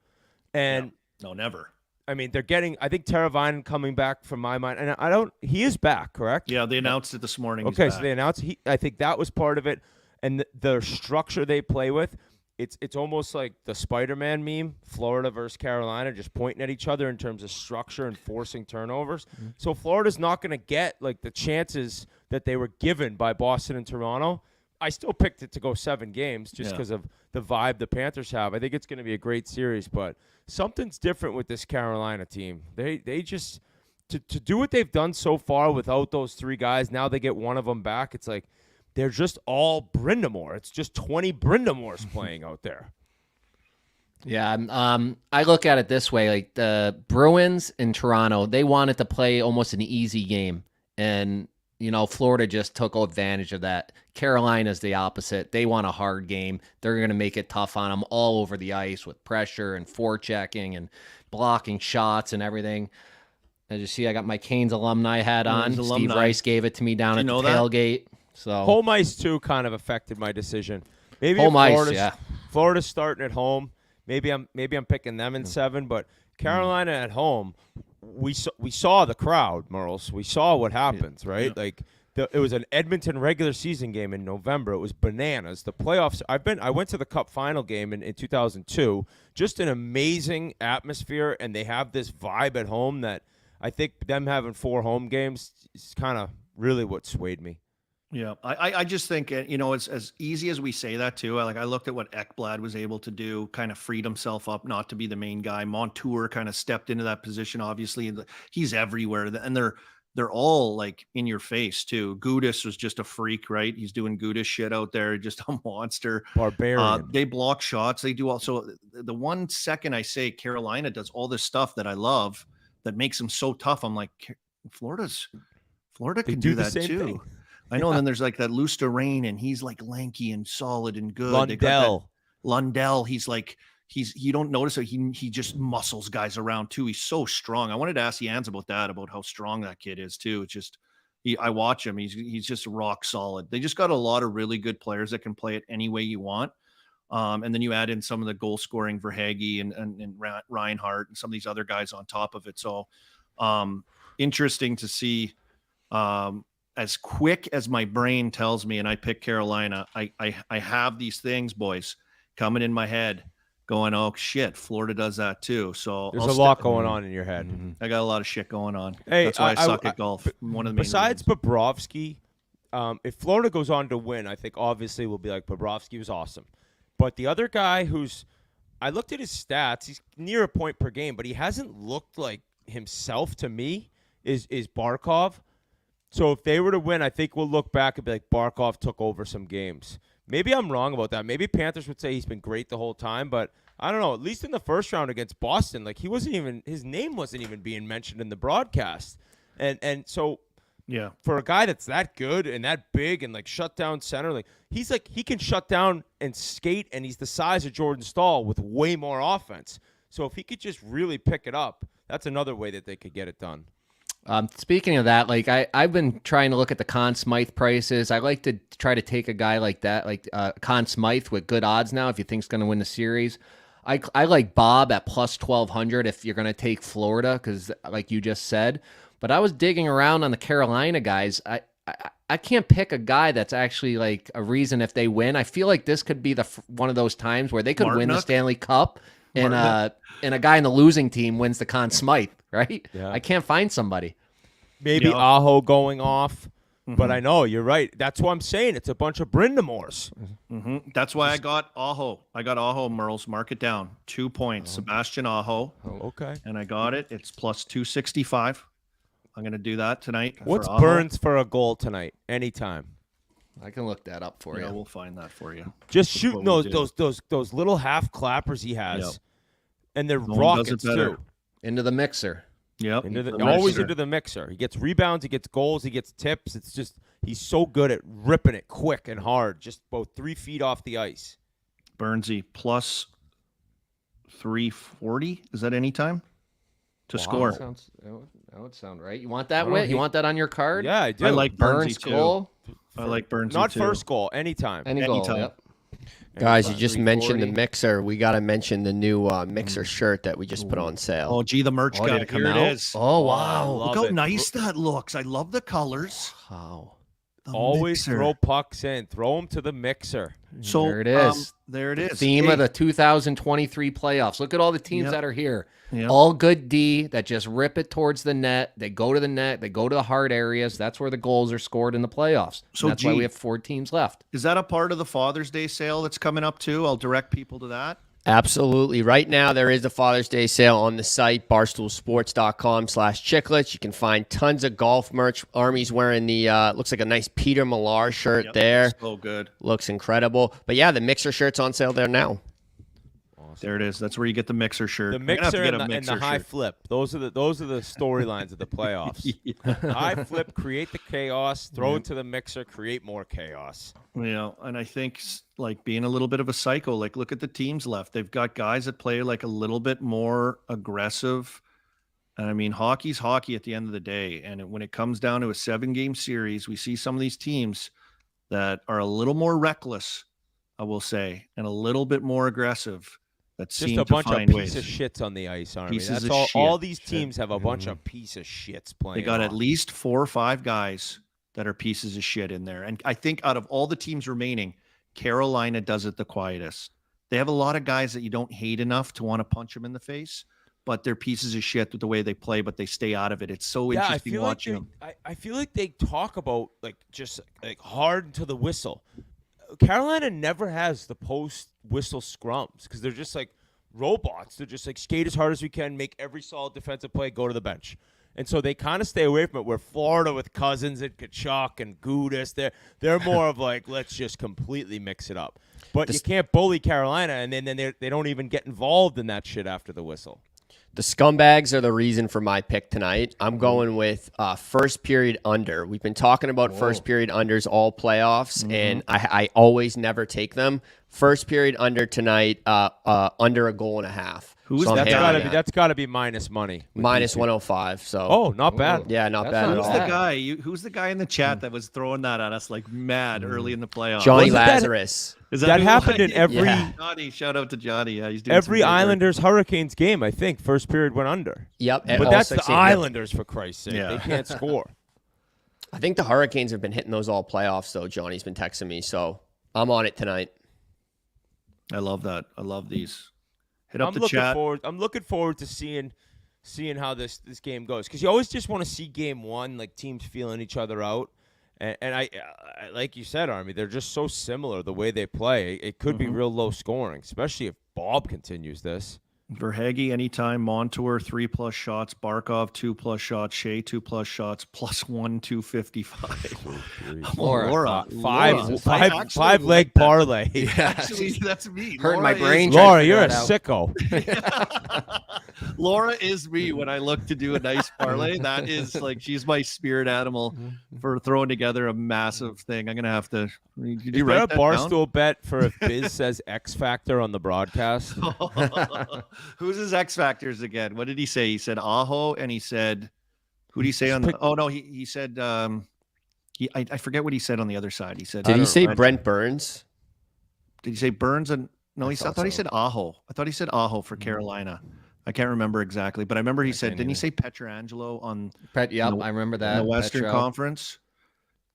And no, never. I mean, they're getting, I think Teravainen coming back from my mind. And he is back, correct? Yeah, they announced it this morning. Okay, so they announced, I think that was part of it. And the structure they play with, it's almost like the Spider-Man meme, Florida versus Carolina, just pointing at each other in terms of structure and forcing turnovers. Mm-hmm. So Florida's not going to get like the chances that they were given by Boston and Toronto. I still picked it to go 7 games just because of the vibe the Panthers have. I think it's going to be a great series, but something's different with this Carolina team. They just to do what they've done so far without those 3 guys. Now they get one of them back. It's like they're just all Brindamore. It's just 20 Brindamores playing out there. Yeah, I look at it this way: like the Bruins in Toronto, they wanted to play almost an easy game, and Florida just took advantage of that. Carolina's the opposite. They want a hard game. They're going to make it tough on them all over the ice with pressure and forechecking and blocking shots and everything. As you see, I got my Canes alumni hat on. Steve Rice gave it to me down at the tailgate. So home ice too kind of affected my decision. Maybe home ice, Florida's starting at home. Maybe I'm picking them in 7, but Carolina at home. We saw the crowd, Merles. We saw what happens, right? Yeah. Like it was an Edmonton regular season game in November. It was bananas. The playoffs. I went to the Cup final game in 2002. Just an amazing atmosphere, and they have this vibe at home that I think them having 4 home games is kind of really what swayed me. Yeah, I just think, it's as easy as we say that too. I looked at what Ekblad was able to do, kind of freed himself up not to be the main guy. Montour kind of stepped into that position, obviously. He's everywhere, and they're all like in your face too. Gudas was just a freak, right? He's doing Gudas shit out there, just a monster. Barbarian. They block shots. They do also. The 1 second I say Carolina does all this stuff that I love that makes them so tough, I'm like, Florida can do that too. Thing. I know. And then there's like that Luster-Rain, and he's like lanky and solid and good. Lundell. He's like, you don't notice that he just muscles guys around too. He's so strong. I wanted to ask Jans about how strong that kid is too. It's just, I watch him. He's just rock solid. They just got a lot of really good players that can play it any way you want. And then you add in some of the goal scoring for Hagee and Reinhart and some of these other guys on top of it. So interesting to see. As quick as my brain tells me, and I pick Carolina, I have these things, boys, coming in my head going, oh, shit, Florida does that too. So there's a lot going on in your head. Mm-hmm. I got a lot of shit going on. Hey, that's why I suck at golf. One of the main besides reasons. Bobrovsky, if Florida goes on to win, I think obviously we'll be like, Bobrovsky was awesome. But the other guy I looked at his stats, he's near a point per game, but he hasn't looked like himself to me, is Barkov. So if they were to win, I think we'll look back and be like, Barkov took over some games. Maybe I'm wrong about that. Maybe Panthers would say he's been great the whole time, but I don't know. At least in the first round against Boston, like his name wasn't even being mentioned in the broadcast, and so Yeah. for a guy that's that good and that big and like shut down center, like he can shut down and skate, and he's the size of Jordan Staal with way more offense. So if he could just really pick it up, that's another way that they could get it done. Speaking of that, like I've been trying to look at the Conn Smythe prices. I like to try to take a guy like that, like Conn Smythe with good odds now if you think's going to win the series. I like Bob at plus 1,200 if you're going to take Florida, because like you just said. But I was digging around on the Carolina guys. I can't pick a guy that's actually like a reason if they win. I feel like this could be one of those times where they could win the Stanley Cup and a guy in the losing team wins the Conn Smythe, right? Yeah. I can't find somebody. Maybe Aho going off. But I know, you're right. That's what I'm saying. It's a bunch of Brindamores. Mm-hmm. That's why I got Aho. Merles. Mark it down. 2 points. Sebastian Aho. Oh, okay. And I got it. It's plus 265. I'm going to do that tonight. What's for Burns for a goal tonight? Anytime. I can look that up for you. We'll find that for you. Just shooting those little half clappers he has. Yep. And they're No one does rockets it better. too. Into the mixer. Yep. Always into the mixer. He gets rebounds, he gets goals, he gets tips. It's just he's so good at ripping it quick and hard, just about 3 feet off the ice. Burnsy plus 340. Is that any time to score? That would sound right. You want that, Whit? You want that on your card? Yeah, I do. I like Burns Burnsy goal. I like Burnsy Not too. first goal, anytime. Any goal. Yep. Guys, you just mentioned the 340. mixer. We got to mention the new mixer shirt that we just put on sale. Oh, gee, the merch Oh, guy. did it come Here out? it is. Oh, wow. Look how nice that looks. I love the colors. Wow. The Always mixer. throw pucks in. Throw them to the mixer. So there it is. There it is. Theme Hey. of the 2023 playoffs. Look at all the teams Yep. that are here. Yep. All good D that just rip it towards the net. They go to the net. They go to the hard areas. That's where the goals are scored in the playoffs. So, And that's why gee. we have 4 teams left. Is that a part of the Father's Day sale that's coming up too? I'll direct people to that. Absolutely. Right now, there is a Father's Day sale on the site, barstoolsports.com/chicklets. You can find tons of golf merch. Army's wearing the, looks like a nice Peter Millar shirt there. So good. Looks incredible. But yeah, the mixer shirt's on sale there now. There it is. That's where you get the mixer shirt. The I'm gonna have to mixer get a and the mixer high shirt. flip. Those are the storylines of the playoffs. High flip, create the chaos, throw it to the mixer, create more chaos. Yeah, and I think like being a little bit of a psycho, like look at the teams left. They've got guys that play like a little bit more aggressive. And I mean, hockey's hockey at the end of the day. And when it comes down to a 7-game series, we see some of these teams that are a little more reckless, I will say, and a little bit more aggressive. That Just seem a to bunch of find piece ways. of shits on the ice, Army. Pieces That's of all. shit. All these teams have a bunch of piece of shits playing. They got at hockey. least 4 or 5 guys that are pieces of shit in there. And I think out of all the teams remaining, Carolina does it the quietest. They have a lot of guys that you don't hate enough to want to punch them in the face, but they're pieces of shit with the way they play, but they stay out of it. It's so interesting watching them. I feel like they talk about like just like hard to the whistle. Carolina never has the post whistle scrums because they're just like robots. They're just like skate as hard as we can, make every solid defensive play, go to the bench. And so they kind of stay away from it. Where Florida with Cousins and Kachuk and Gudis, they're more of like, let's just completely mix it up. But you can't bully Carolina, and then they don't even get involved in that shit after the whistle. The scumbags are the reason for my pick tonight. I'm going with first period under. We've been talking about first period unders all playoffs, and I always never take them. First period under tonight, under a goal and a half. That's got to be minus money. Minus 105. So. Oh, not bad. Yeah, not bad at all. Who's the guy in the chat that was throwing that at us like mad early in the playoffs? Johnny Lazarus. That happened in every Johnny, shout out to Johnny. Yeah, he's doing every Islanders Hurricanes game. I think first period went under. Yep, but that's the Islanders for Christ's sake. Yeah. They can't score. I think the Hurricanes have been hitting those all playoffs though. Johnny's been texting me, so I'm on it tonight. I love that. I love these. Hit up I'm the looking chat. I'm looking forward to seeing how this game goes because you always just want to see game one, like teams feeling each other out. And I like you said, Army, they're just so similar the way they play. It could be real low scoring, especially if Bob continues this. Verhaeghe anytime, Montour 3+ shots, Barkov 2+ shots, Shea 2+ shots, +1 255. Laura. Five leg parlay. Yeah, Actually, that's me. hurting my brain. Laura, you're a sicko. Laura is me when I look to do a nice parlay. That is like she's my spirit animal for throwing together a massive thing. I'm gonna have to. Did Is you there write a that Barstool bet for if Biz says X Factor on the broadcast? down? Who's his X Factors again? What did he say? He said Aho, and he said, who did he say on the? Oh no, he said I forget what he said on the other side. He said, Did he say Brent Burns? Did he say Burns? And no, I thought he said Aho. I thought he said Aho for Carolina. I can't remember exactly, but I remember he said, didn't he say Pietrangelo on? Yep, I remember that. In the Western Petro. Conference.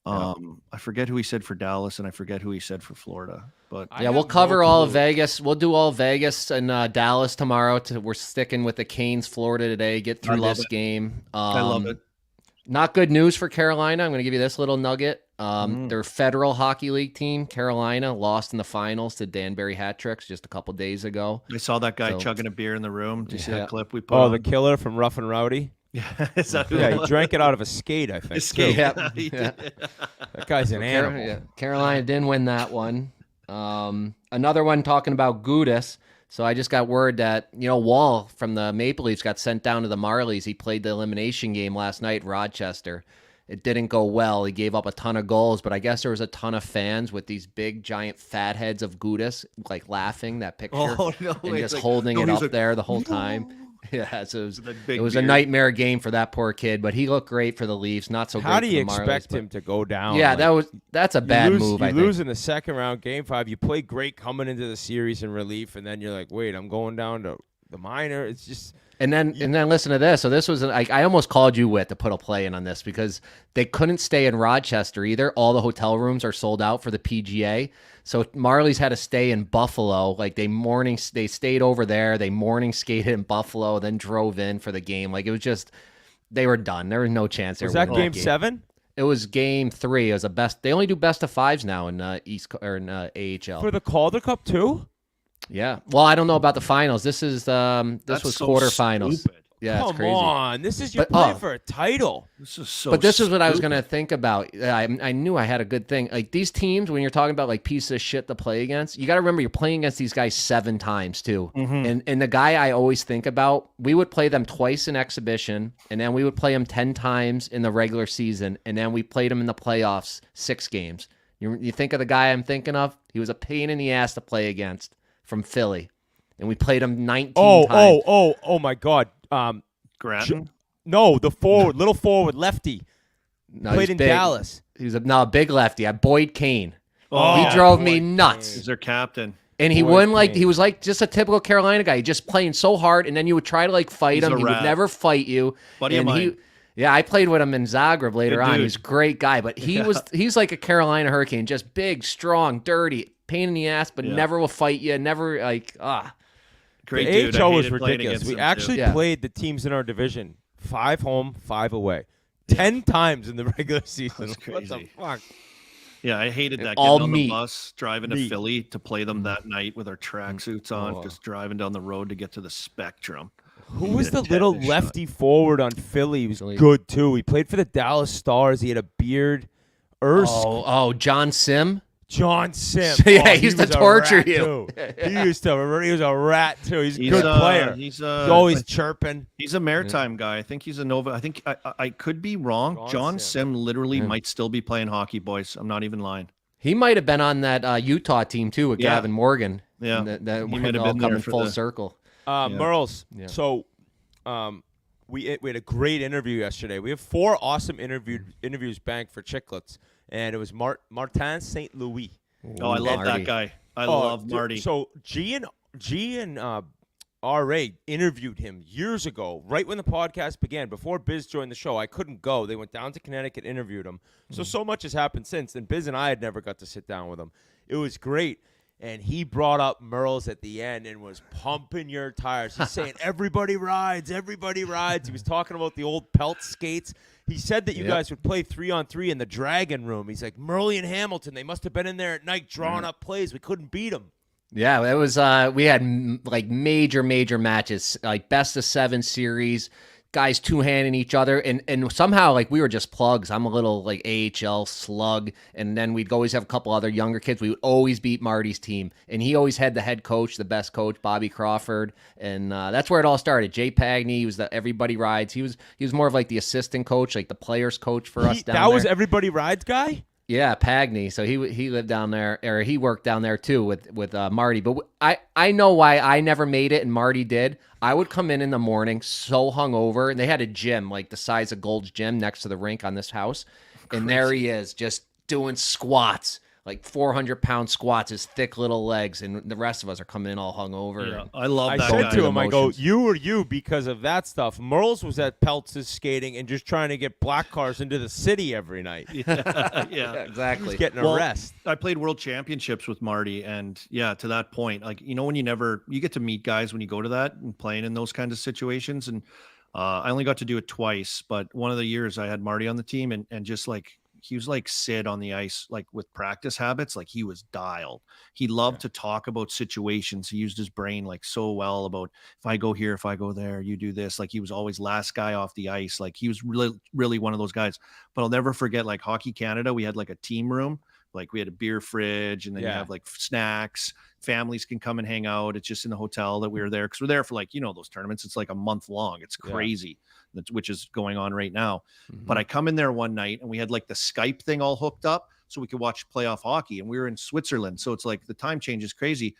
I forget who he said for Dallas, and I forget who he said for Florida. But Yeah, we'll cover all of Vegas. We'll do all Vegas and Dallas tomorrow. We're sticking with the Canes, Florida today. Get through this game. I love it. Not good news for Carolina. I'm going to give you this little nugget. Their Federal Hockey League team, Carolina, lost in the finals to Danbury Hat-Tricks just a couple days ago. I saw that guy So- chugging a beer in the room. Did you see that clip we put Oh, on? the killer from Rough and Rowdy? Yeah, is that who Yeah, it he was? drank it out of a skate, I think. His skate. too. Yeah, he did. That guy's an animal. Carolina didn't win that one. Another one talking about Gudis. So I just got word that, Wall from the Maple Leafs got sent down to the Marlies. He played the elimination game last night in Rochester. It didn't go well. He gave up a ton of goals, but I guess there was a ton of fans with these big, giant fat heads of Gudis, like laughing, that picture, Oh, no and way. just Like, holding no, it he's up like, there the whole time. Yeah, so it was a beard. nightmare game for that poor kid, but he looked great for the Leafs. Not so great How do you for the Marlies, expect but- him to go down? Yeah, Like, that's a bad move. You I lose think. in the second round, game 5. You play great coming into the series in relief, and then you're like, wait, I'm going down to the minor. It's just. And then listen to this. So this was I almost called you to put a play in on this because they couldn't stay in Rochester either. All the hotel rooms are sold out for the PGA. So Marlies had to stay in Buffalo. Like they stayed over there. They morning skated in Buffalo, then drove in for the game. Like it was just they were done. There was no chance. Was that game 7? It was game 3. It was a best. They only do best of 5s now in AHL For the Calder Cup too? Yeah. Well, I don't know about the finals. This was so quarterfinals. stupid. Yeah, it's Come crazy. on, this is your But- play for a title. This is so. But this is what I was stupid. going to think about. I knew I had a good thing. Like these teams, when you're talking about like pieces of shit to play against, you got to remember you're playing against these guys 7 times too. And the guy I always think about, we would play them twice in exhibition, and then we would play them 10 times in the regular season, and then we played them in the playoffs 6 games. You think of the guy I'm thinking of? He was a pain in the ass to play against from Philly, and we played him 19 times. Oh my God. Grattan. No, the forward, little forward, lefty. No, Played he's in big. Dallas. He was a big lefty. Boyd Kane. Oh, He yeah, drove me Boyd nuts. He's their captain. And he Boyd wouldn't Kane. he was like just a typical Carolina guy. He just playing so hard, and then you would try to like fight He's him. a He would rat. never fight you. Buddy of and mine. yeah, I played with him in Zagreb later Good on. dude. He's a great guy, but he's like a Carolina Hurricane, just big, strong, dirty, pain in the ass, but Yeah. never will fight you. Never Great The dude. I AHL was hated playing ridiculous. against We him, actually too. Yeah. played the teams in our division 5 home, 5 away, 10 times in the regular season. That's What the crazy. fuck? Yeah, I hated that. all Getting on the meat. bus, driving to Meat. Philly to play them that night with our tracksuits on, Oh. just driving down the road to get to the Spectrum. Who was the Tetanus little shot. lefty forward on Philly? He was Philly. good too. He played for the Dallas Stars. He had a beard. Erskine. oh, John Sim. John Sim. Yeah, Oh, he used to was a torture rat, you. too. He used to. He was a rat too. He's a He's good player. He's always chirping. He's a maritime guy. I think he's a Nova. I think I could be wrong. John John Sim. Sim literally might still be playing hockey, boys. I'm not even lying. He might have been on that Utah team too with Yeah. Gavin Morgan. Yeah. And that He might might have all been come there in for full the- circle. Merles. Yeah. So, we had a great interview yesterday. We have 4 awesome interviews banked for Chicklets, and it was Martin St. Louis. Oh, I love Marty. that guy. I love Marty. So G and RA interviewed him years ago, right when the podcast began, before Biz joined the show. I couldn't go. They went down to Connecticut, interviewed him. So much has happened since, and Biz and I had never got to sit down with him. It was great. And he brought up Merles at the end and was pumping your tires. He's saying, everybody rides, everybody rides. He was talking about the old pelt skates. He said that you guys would play 3-on-3 in the Dragon Room. He's like, Murley and Hamilton, they must have been in there at night drawing up plays. We couldn't beat them. Yeah, it was. We had like major matches, like best of 7 series, guys two-handing each other, and somehow like we were just plugs. I'm a little like AHL slug, and then we'd always have a couple other younger kids. We would always beat Marty's team, and he always had the head coach, the best coach, Bobby Crawford, and that's where it all started. Jay Pagney, he was the Everybody Rides. He was more of like the assistant coach, like the players coach for us down there. That was Everybody Rides guy? Yeah, Pagney. So he lived down there, or he worked down there too with Marty. But I know why I never made it and Marty did. I would come in the morning so hungover, and they had a gym like the size of Gold's Gym next to the rink on this house, and there he is just doing squats. Like 400-pound squats, his thick little legs, and the rest of us are coming in all hungover. Yeah, I love that. I said to him, I go, you or you because of that stuff. Merles was at Peltz's skating and just trying to get black cars into the city every night. Yeah, exactly. He's getting a rest. I played world championships with Marty, and yeah, to that point, like, you know, when you get to meet guys when you go to that and playing in those kinds of situations. And I only got to do it twice, but one of the years I had Marty on the team, and just like, he was like Sid on the ice, like with practice habits, like he was dialed. He loved to talk about situations. He used his brain like so well about, if I go here, if I go there, you do this. Like he was always last guy off the ice. Like he was really one of those guys. But I'll never forget, like Hockey Canada, we had like a team room. Like we had a beer fridge, and then you have like snacks. Families can come and hang out. It's just in the hotel that we were there, because we're there for like, you know, those tournaments. It's like a month long. It's crazy, which is going on right now. But I come in there one night, and we had like the Skype thing all hooked up so we could watch playoff hockey. And we were in Switzerland, so it's like the time change is crazy.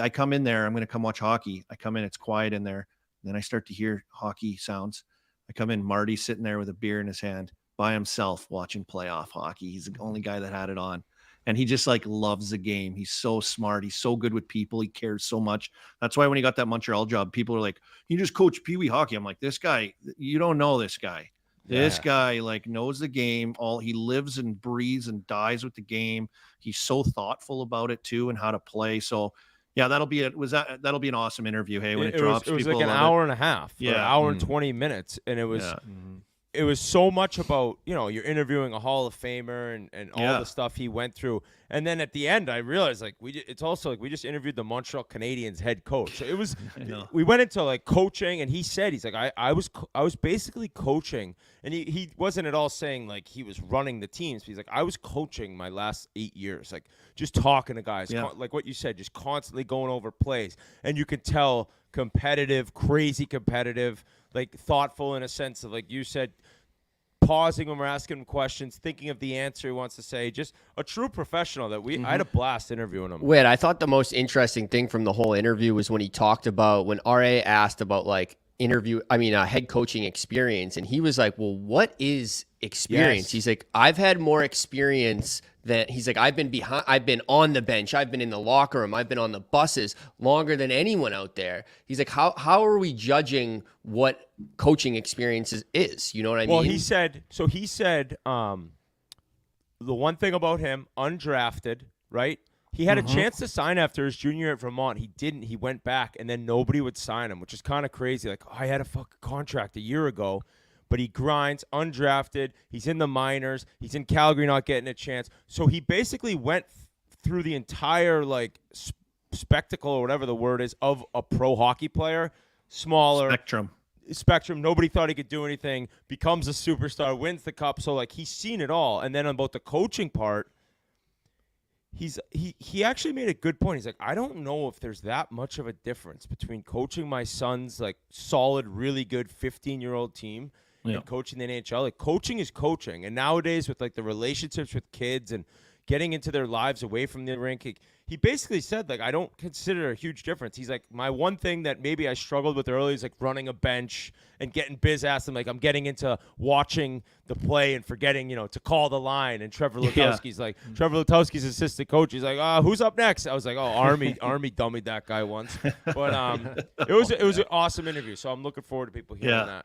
I come in there. I'm going to come watch hockey. I come in. It's quiet in there. And then I start to hear hockey sounds. I come in. Marty's sitting there with a beer in his hand by himself watching playoff hockey. He's the only guy that had it on. And he just like loves the game. He's so smart. He's so good with people. He cares so much. That's why when he got that Montreal job, people are like, you just coach Pee Wee hockey. I'm like, this guy, you don't know this guy. This guy like knows the game. He lives and breathes and dies with the game. He's so thoughtful about it too, and how to play. So yeah, that'll be an awesome interview. Hey, when it drops, it was like an hour and a half, an hour and 20 minutes, and it was. It was so much about, you know, you're interviewing a Hall of Famer and all the stuff he went through. And then at the end, I realized, like, it's also like we just interviewed the Montreal Canadiens head coach. So it was, we went into, like, coaching, and he said, he's like, I was basically coaching. And he wasn't at all saying, like, he was running the teams. He's like, I was coaching my last 8 years, like, just talking to guys, like what you said, just constantly going over plays. And you could tell competitive, crazy competitive, like thoughtful in a sense of, like you said, pausing when we're asking him questions, thinking of the answer he wants to say. Just a true professional that I had a blast interviewing him. Wait, I thought the most interesting thing from the whole interview was when he talked about, when RA asked about like head coaching experience. And he was like, well, what is experience? He's like, I've had more experience than, he's like, I've been on the bench, I've been in the locker room, I've been on the buses longer than anyone out there. He's like, how are we judging what coaching experience is? You know what I mean? Well, he said, the one thing about him, undrafted, right? He had a chance to sign after his junior year at Vermont. He didn't. He went back, and then nobody would sign him, which is kind of crazy. Like, I had a fucking contract a year ago, but he grinds, undrafted. He's in the minors. He's in Calgary not getting a chance. So he basically went through the entire, like, spectacle or whatever the word is of a pro hockey player. Smaller. Spectrum. Nobody thought he could do anything. Becomes a superstar. Wins the cup. So, like, he's seen it all. And then about the coaching part, he actually made a good point. He's like, I don't know if there's that much of a difference between coaching my son's like solid, really good 15-year-old team and coaching the NHL. Like, coaching is coaching. And nowadays with like the relationships with kids and getting into their lives away from the rink, he basically said, like, I don't consider a huge difference. He's like, my one thing that maybe I struggled with early is like running a bench and getting biz ass, and like I'm getting into watching the play and forgetting, you know, to call the line. And Trevor Lutowski's like, Trevor Lutowski's assistant coach, he's like, who's up next? I was like, Army dummied that guy once. But it was an awesome interview. So I'm looking forward to people hearing that.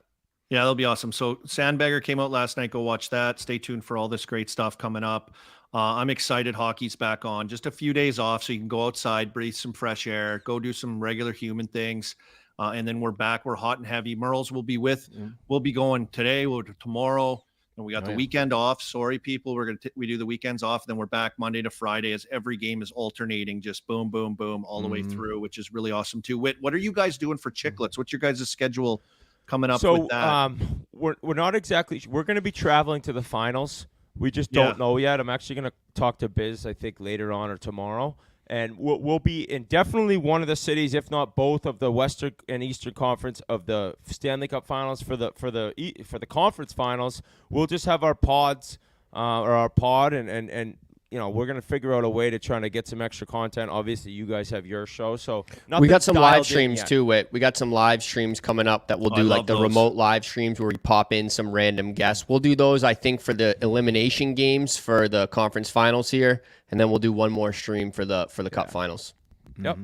Yeah, that'll be awesome. So Sandbagger came out last night. Go watch that. Stay tuned for all this great stuff coming up. I'm excited. Hockey's back on. Just a few days off so you can go outside, breathe some fresh air, go do some regular human things. And then we're back. We're hot and heavy. Merles will be with. We'll be going today. We'll tomorrow. And we got the weekend off. Sorry, people. We do the weekends off. Then we're back Monday to Friday as every game is alternating, just boom, boom, boom, all the way through, which is really awesome too. Whit, what are you guys doing for Chicklets? What's your guys' schedule coming up with that? We're not exactly. We're going to be traveling to the finals. We just don't know yet. I'm actually going to talk to Biz, I think, later on or tomorrow. And we'll be in definitely one of the cities, if not both, of the Western and Eastern Conference of the Stanley Cup Finals for the conference finals. We'll just have our pods or our pod, and we're gonna figure out a way to try to get some extra content. Obviously, you guys have your show, so we got some live streams too. We got some live streams coming up that we'll do, like the remote live streams where we pop in some random guests. We'll do those, I think, for the elimination games for the conference finals here. And then we'll do one more stream for the Cup Finals. Yep.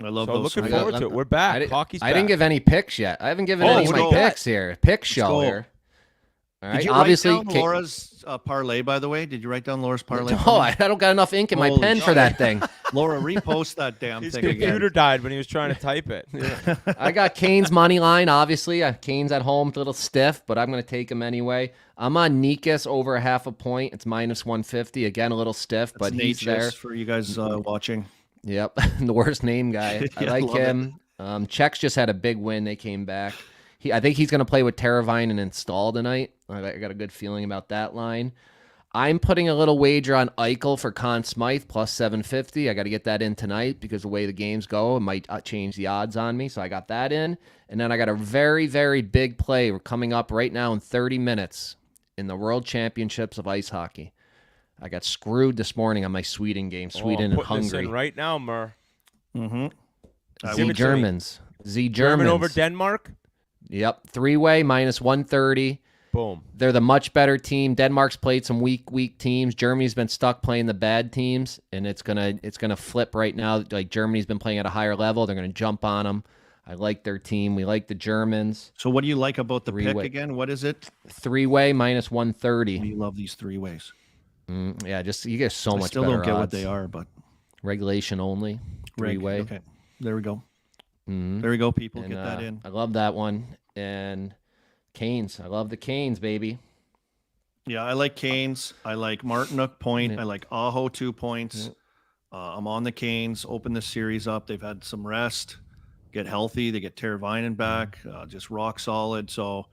I love those. Looking forward to it. We're back. Hockey's back. I didn't give any picks yet. I haven't given any of my picks here. Pick show here. All right. Did you write down Laura's parlay, by the way? Did you write down Laura's parlay? No, I don't got enough ink in my pen for that thing. Laura, repost that damn His thing again. His computer died when he was trying to type it. I got Canes money line, obviously. Canes at home, a little stiff, but I'm going to take him anyway. I'm on Nikas over a half a point. It's minus 150. Again, a little stiff, but he's there. For you guys watching. Yep, the worst name guy. I like him. Czechs just had a big win. They came back. I think he's going to play with Teravainen and Install tonight. I got a good feeling about that line. I'm putting a little wager on Eichel for Conn Smythe plus 750. I got to get that in tonight because the way the games go, it might change the odds on me. So I got that in. And then I got a very, very big play. We're coming up right now in 30 minutes in the World Championships of Ice Hockey. I got screwed this morning on my Sweden game. Sweden and Hungary. This in right now, Mur. Mm-hmm. Z Germans. German over Denmark? Yep. 3-way minus 130. Boom. They're the much better team. Denmark's played some weak teams. Germany's been stuck playing the bad teams, and it's gonna flip right now. Like Germany's been playing at a higher level. They're gonna jump on them. I like their team. We like the Germans. So what do you like about the pick again? What is it? 3-way minus 130. You love these 3-ways. Yeah, just you get so much. Still better don't get odds. what they are, but regulation only. 3-way. Okay, there we go. There we go, people. And, get that in. I love that one. And Canes. I love the Canes, baby. Yeah, I like Canes. I like Martinook point. I like Aho 2 points. I'm on the Canes. Open the series up. They've had some rest. Get healthy. They get Teravainen back. Just rock solid. So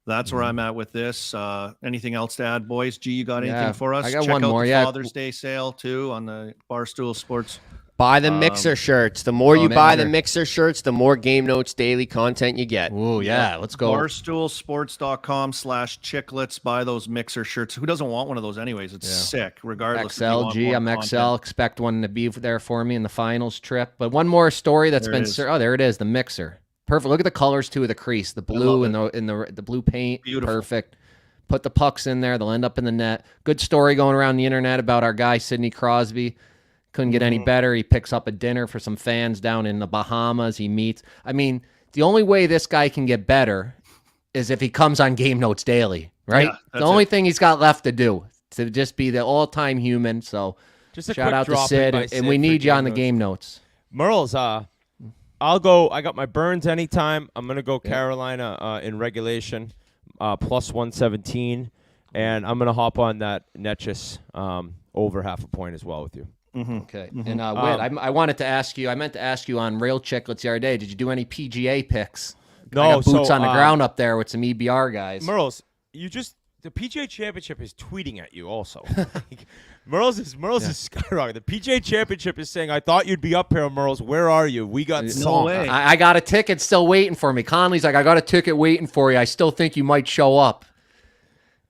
that's where I'm at with this. Anything else to add, boys? G, you got anything for us? I got Check one out more. The Father's Day sale too on the Barstool Sports. Buy the Mixer shirts. The more you buy the Mixer shirts, the more Game Notes daily content you get. Oh yeah, let's go. Barstoolsports.com/chicklets. Buy those Mixer shirts. Who doesn't want one of those anyways? It's sick, regardless. XLG, I'm XL. Expect one to be there for me in the finals trip. But one more story that's been. Oh, there it is. The Mixer. Perfect. Look at the colors too of the crease. The blue and the blue paint. Beautiful. Perfect. Put the pucks in there. They'll end up in the net. Good story going around the internet about our guy Sidney Crosby. Couldn't get any better. He picks up a dinner for some fans down in the Bahamas. He meets. I mean, the only way this guy can get better is if he comes on Game Notes daily, right? Yeah, the only thing he's got left to do to just be the all-time human. So just a shout out to quick Sid, drop-in by and we need you on the Notes. Game Notes. Merle's, I'll go. I got my Burns anytime. I'm going to go Carolina in regulation, plus 117. And I'm going to hop on that Netchus over half a point as well with you. Okay. And Whit, I wanted to ask you, I meant to ask you on Real Chicklets the other day, did you do any PGA picks? No. I got boots on the ground up there with some EBR guys. Merle's, the PGA Championship is tweeting at you also. Merle's is skyrocketing. The PGA Championship is saying, I thought you'd be up here, Merle's. Where are you? We got no way. I got a ticket still waiting for me. Conley's like, I got a ticket waiting for you. I still think you might show up.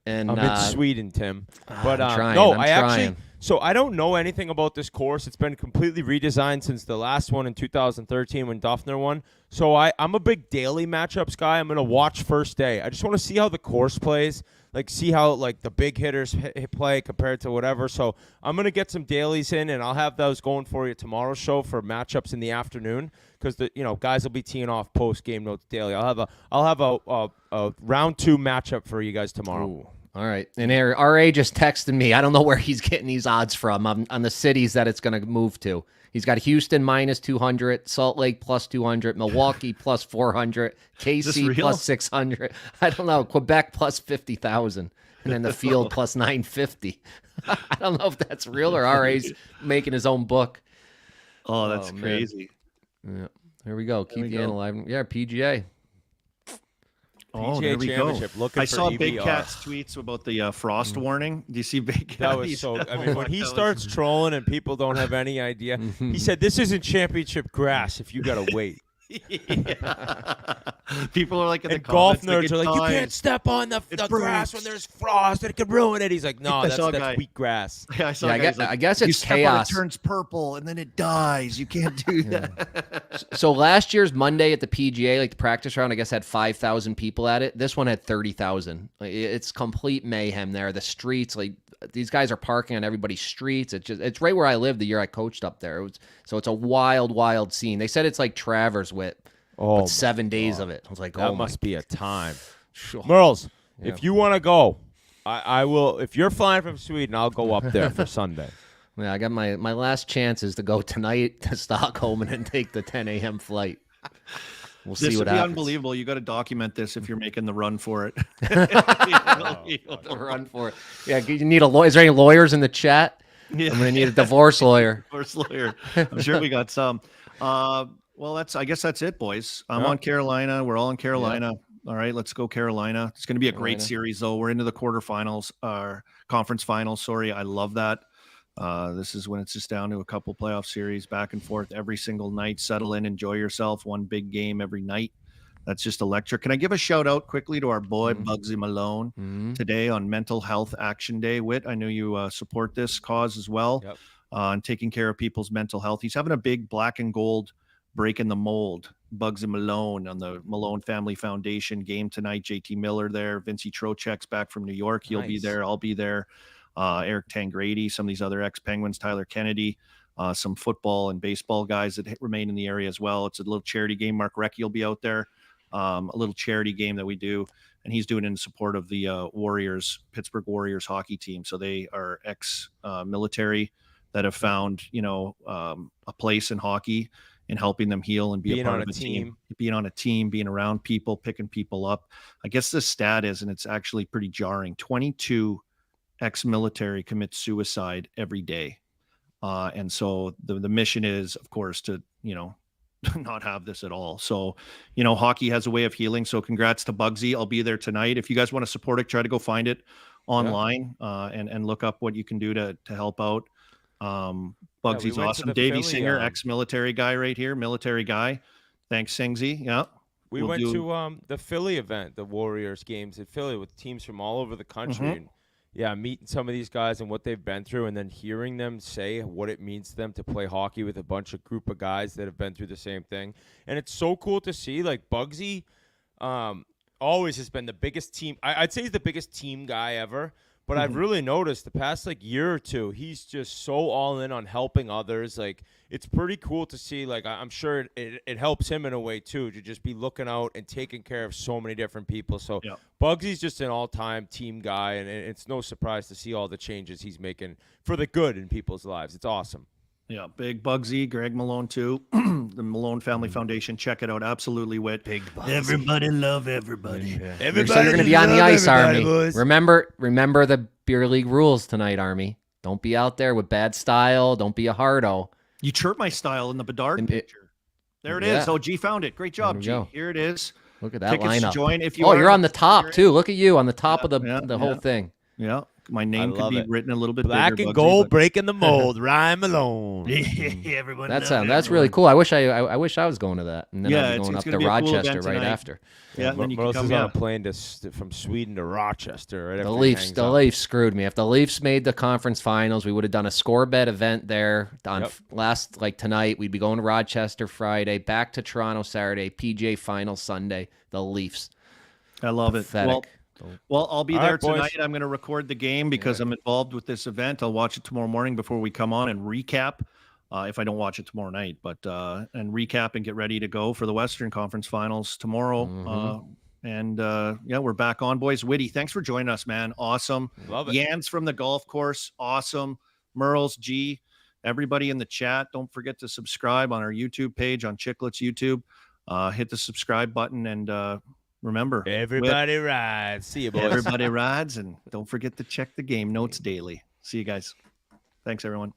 And I'm in Sweden, Tim. But I'm trying. no, I'm I trying. actually. So I don't know anything about this course. It's been completely redesigned since the last one in 2013 when Duffner won. So I'm a big daily matchups guy. I'm going to watch first day. I just want to see how the course plays, like see how like the big hitters play compared to whatever. So I'm going to get some dailies in, and I'll have those going for you tomorrow's show for matchups in the afternoon because the guys will be teeing off post Game Notes daily. I'll have a round 2 matchup for you guys tomorrow. Ooh. All right. And RA just texted me. I don't know where he's getting these odds from on the cities that it's going to move to. He's got Houston minus 200, Salt Lake plus 200, Milwaukee plus 400, KC plus 600. I don't know. Quebec plus 50,000. and then the field plus 950. I don't know if that's real or RA's making his own book. Oh, that's crazy. Yeah. Here we go. Keep the alive. Yeah, PGA. Oh, PGA there we go. looking I for saw EVR. Big Cat's tweets about the frost warning. Do you see Big Cat? That was so. I mean, when he starts trolling and people don't have any idea, he said, "This isn't championship grass. If you gotta wait." People are like in the golf comments, nerds are like, "You can't step on the grass when there's frost. It could ruin it." He's like, "No, that's wheat grass." Yeah, I guess it's chaos. It turns purple and then it dies. You can't do that. So last year's Monday at the PGA, like the practice round, I guess had 5,000 people at it. This one had 30,000. It's complete mayhem there. The streets, like these guys are parking on everybody's streets. It's right where I lived the year I coached up there. So it's a wild scene. They said it's like Travers Whip. Oh, but 7 days of it. I was like, that oh, must be a time. Merles, if you want to go, I will. If you're flying from Sweden, I'll go up there for Sunday. Yeah, I got my last chances to go tonight to Stockholm and then take the 10 a.m. flight. We'll see this what would be happens. unbelievable. You got to document this if you're making the run for it. The run for it. Yeah, you need a lawyer. Is there any lawyers in the chat? Yeah. I'm gonna need a divorce lawyer. Divorce lawyer. I'm sure we got some. Well, I guess that's it, boys. I'm on Carolina. We're all in Carolina. All right, let's go Carolina. It's going to be a great series, though. We're into the quarterfinals, conference finals. Sorry, I love that. This is when it's just down to a couple playoff series, back and forth every single night. Settle in, enjoy yourself. One big game every night. That's just electric. Can I give a shout out quickly to our boy Bugsy Malone today on Mental Health Action Day? Whit, I know you support this cause as well, and taking care of people's mental health. He's having a big black and gold breaking the mold. Bugsy Malone on the Malone Family Foundation game tonight. JT Miller there. Vincey Trocheck's back from New York. He'll be there. I'll be there. Eric Tangrady, some of these other ex-Penguins, Tyler Kennedy, some football and baseball guys that remain in the area as well. It's a little charity game. Mark Recchi will be out there. A little charity game that we do, and he's doing it in support of the Pittsburgh Warriors hockey team. So they are ex-military that have found, a place in hockey and helping them heal and be a part of a team, being on a team, being around people, picking people up. I guess the stat is, and it's actually pretty jarring, 22 ex-military commit suicide every day. And so the mission is, of course, to, not have this at all. So, hockey has a way of healing. So congrats to Bugsy. I'll be there tonight. If you guys want to support it, try to go find it online and look up what you can do to help out. Bugsy's awesome. Davey Singer, ex-military guy right here, military guy. Thanks, Singsy. Yeah. We went to the Philly event, the Warriors games in Philly with teams from all over the country. And meeting some of these guys and what they've been through, and then hearing them say what it means to them to play hockey with a group of guys that have been through the same thing. And it's so cool to see. Like, Bugsy always has been the biggest team. I'd say he's the biggest team guy ever. But I've really noticed the past year or two, he's just so all in on helping others. Like, it's pretty cool to see. Like, I'm sure it helps him in a way too, to just be looking out and taking care of so many different people. So Bugsy's just an all-time team guy, and it's no surprise to see all the changes he's making for the good in people's lives. It's awesome. Yeah, big Bugsy, Greg Malone too. The Malone Family Foundation. Check it out. Absolutely, Whit. Big Bugsy. Everybody love everybody. So you're going to be on the ice, Army. Boys. Remember the beer league rules tonight, Army. Don't be out there with bad style. Don't be a hardo. You chirp my style in the Bedard picture. There it is. Oh, G found it. Great job, G. Here it is. Look at that Tickets lineup. To join if you you're on the top too. Look at you on the top of the whole thing. Yeah. My name could be written a little bit black bigger, and Bugsy, gold, breaking the mold. Ryan Malone. Everyone. That's really cool. I wish I was going to that, and then I'd be going up to Rochester right after. Yeah, then you can come on a plane from Sweden to Rochester. Right, the Leafs screwed me. If the Leafs made the conference finals, we would have done a score bet event there on tonight. We'd be going to Rochester Friday, back to Toronto Saturday, PJ final Sunday. The Leafs. I love Pathetic. it. Well, I'll be there tonight. Boys. I'm going to record the game because I'm involved with this event. I'll watch it tomorrow morning before we come on and recap. If I don't watch it tomorrow night, but and recap and get ready to go for the Western Conference Finals tomorrow. We're back on, boys. Witty, thanks for joining us, man. Awesome. Love it. Yans from the golf course. Awesome. Merles, G, everybody in the chat. Don't forget to subscribe on our YouTube page on Chicklets YouTube. Hit the subscribe button and remember, Everybody rides. See you, boys. everybody rides, and don't forget to check the game notes daily. See you guys. Thanks, everyone.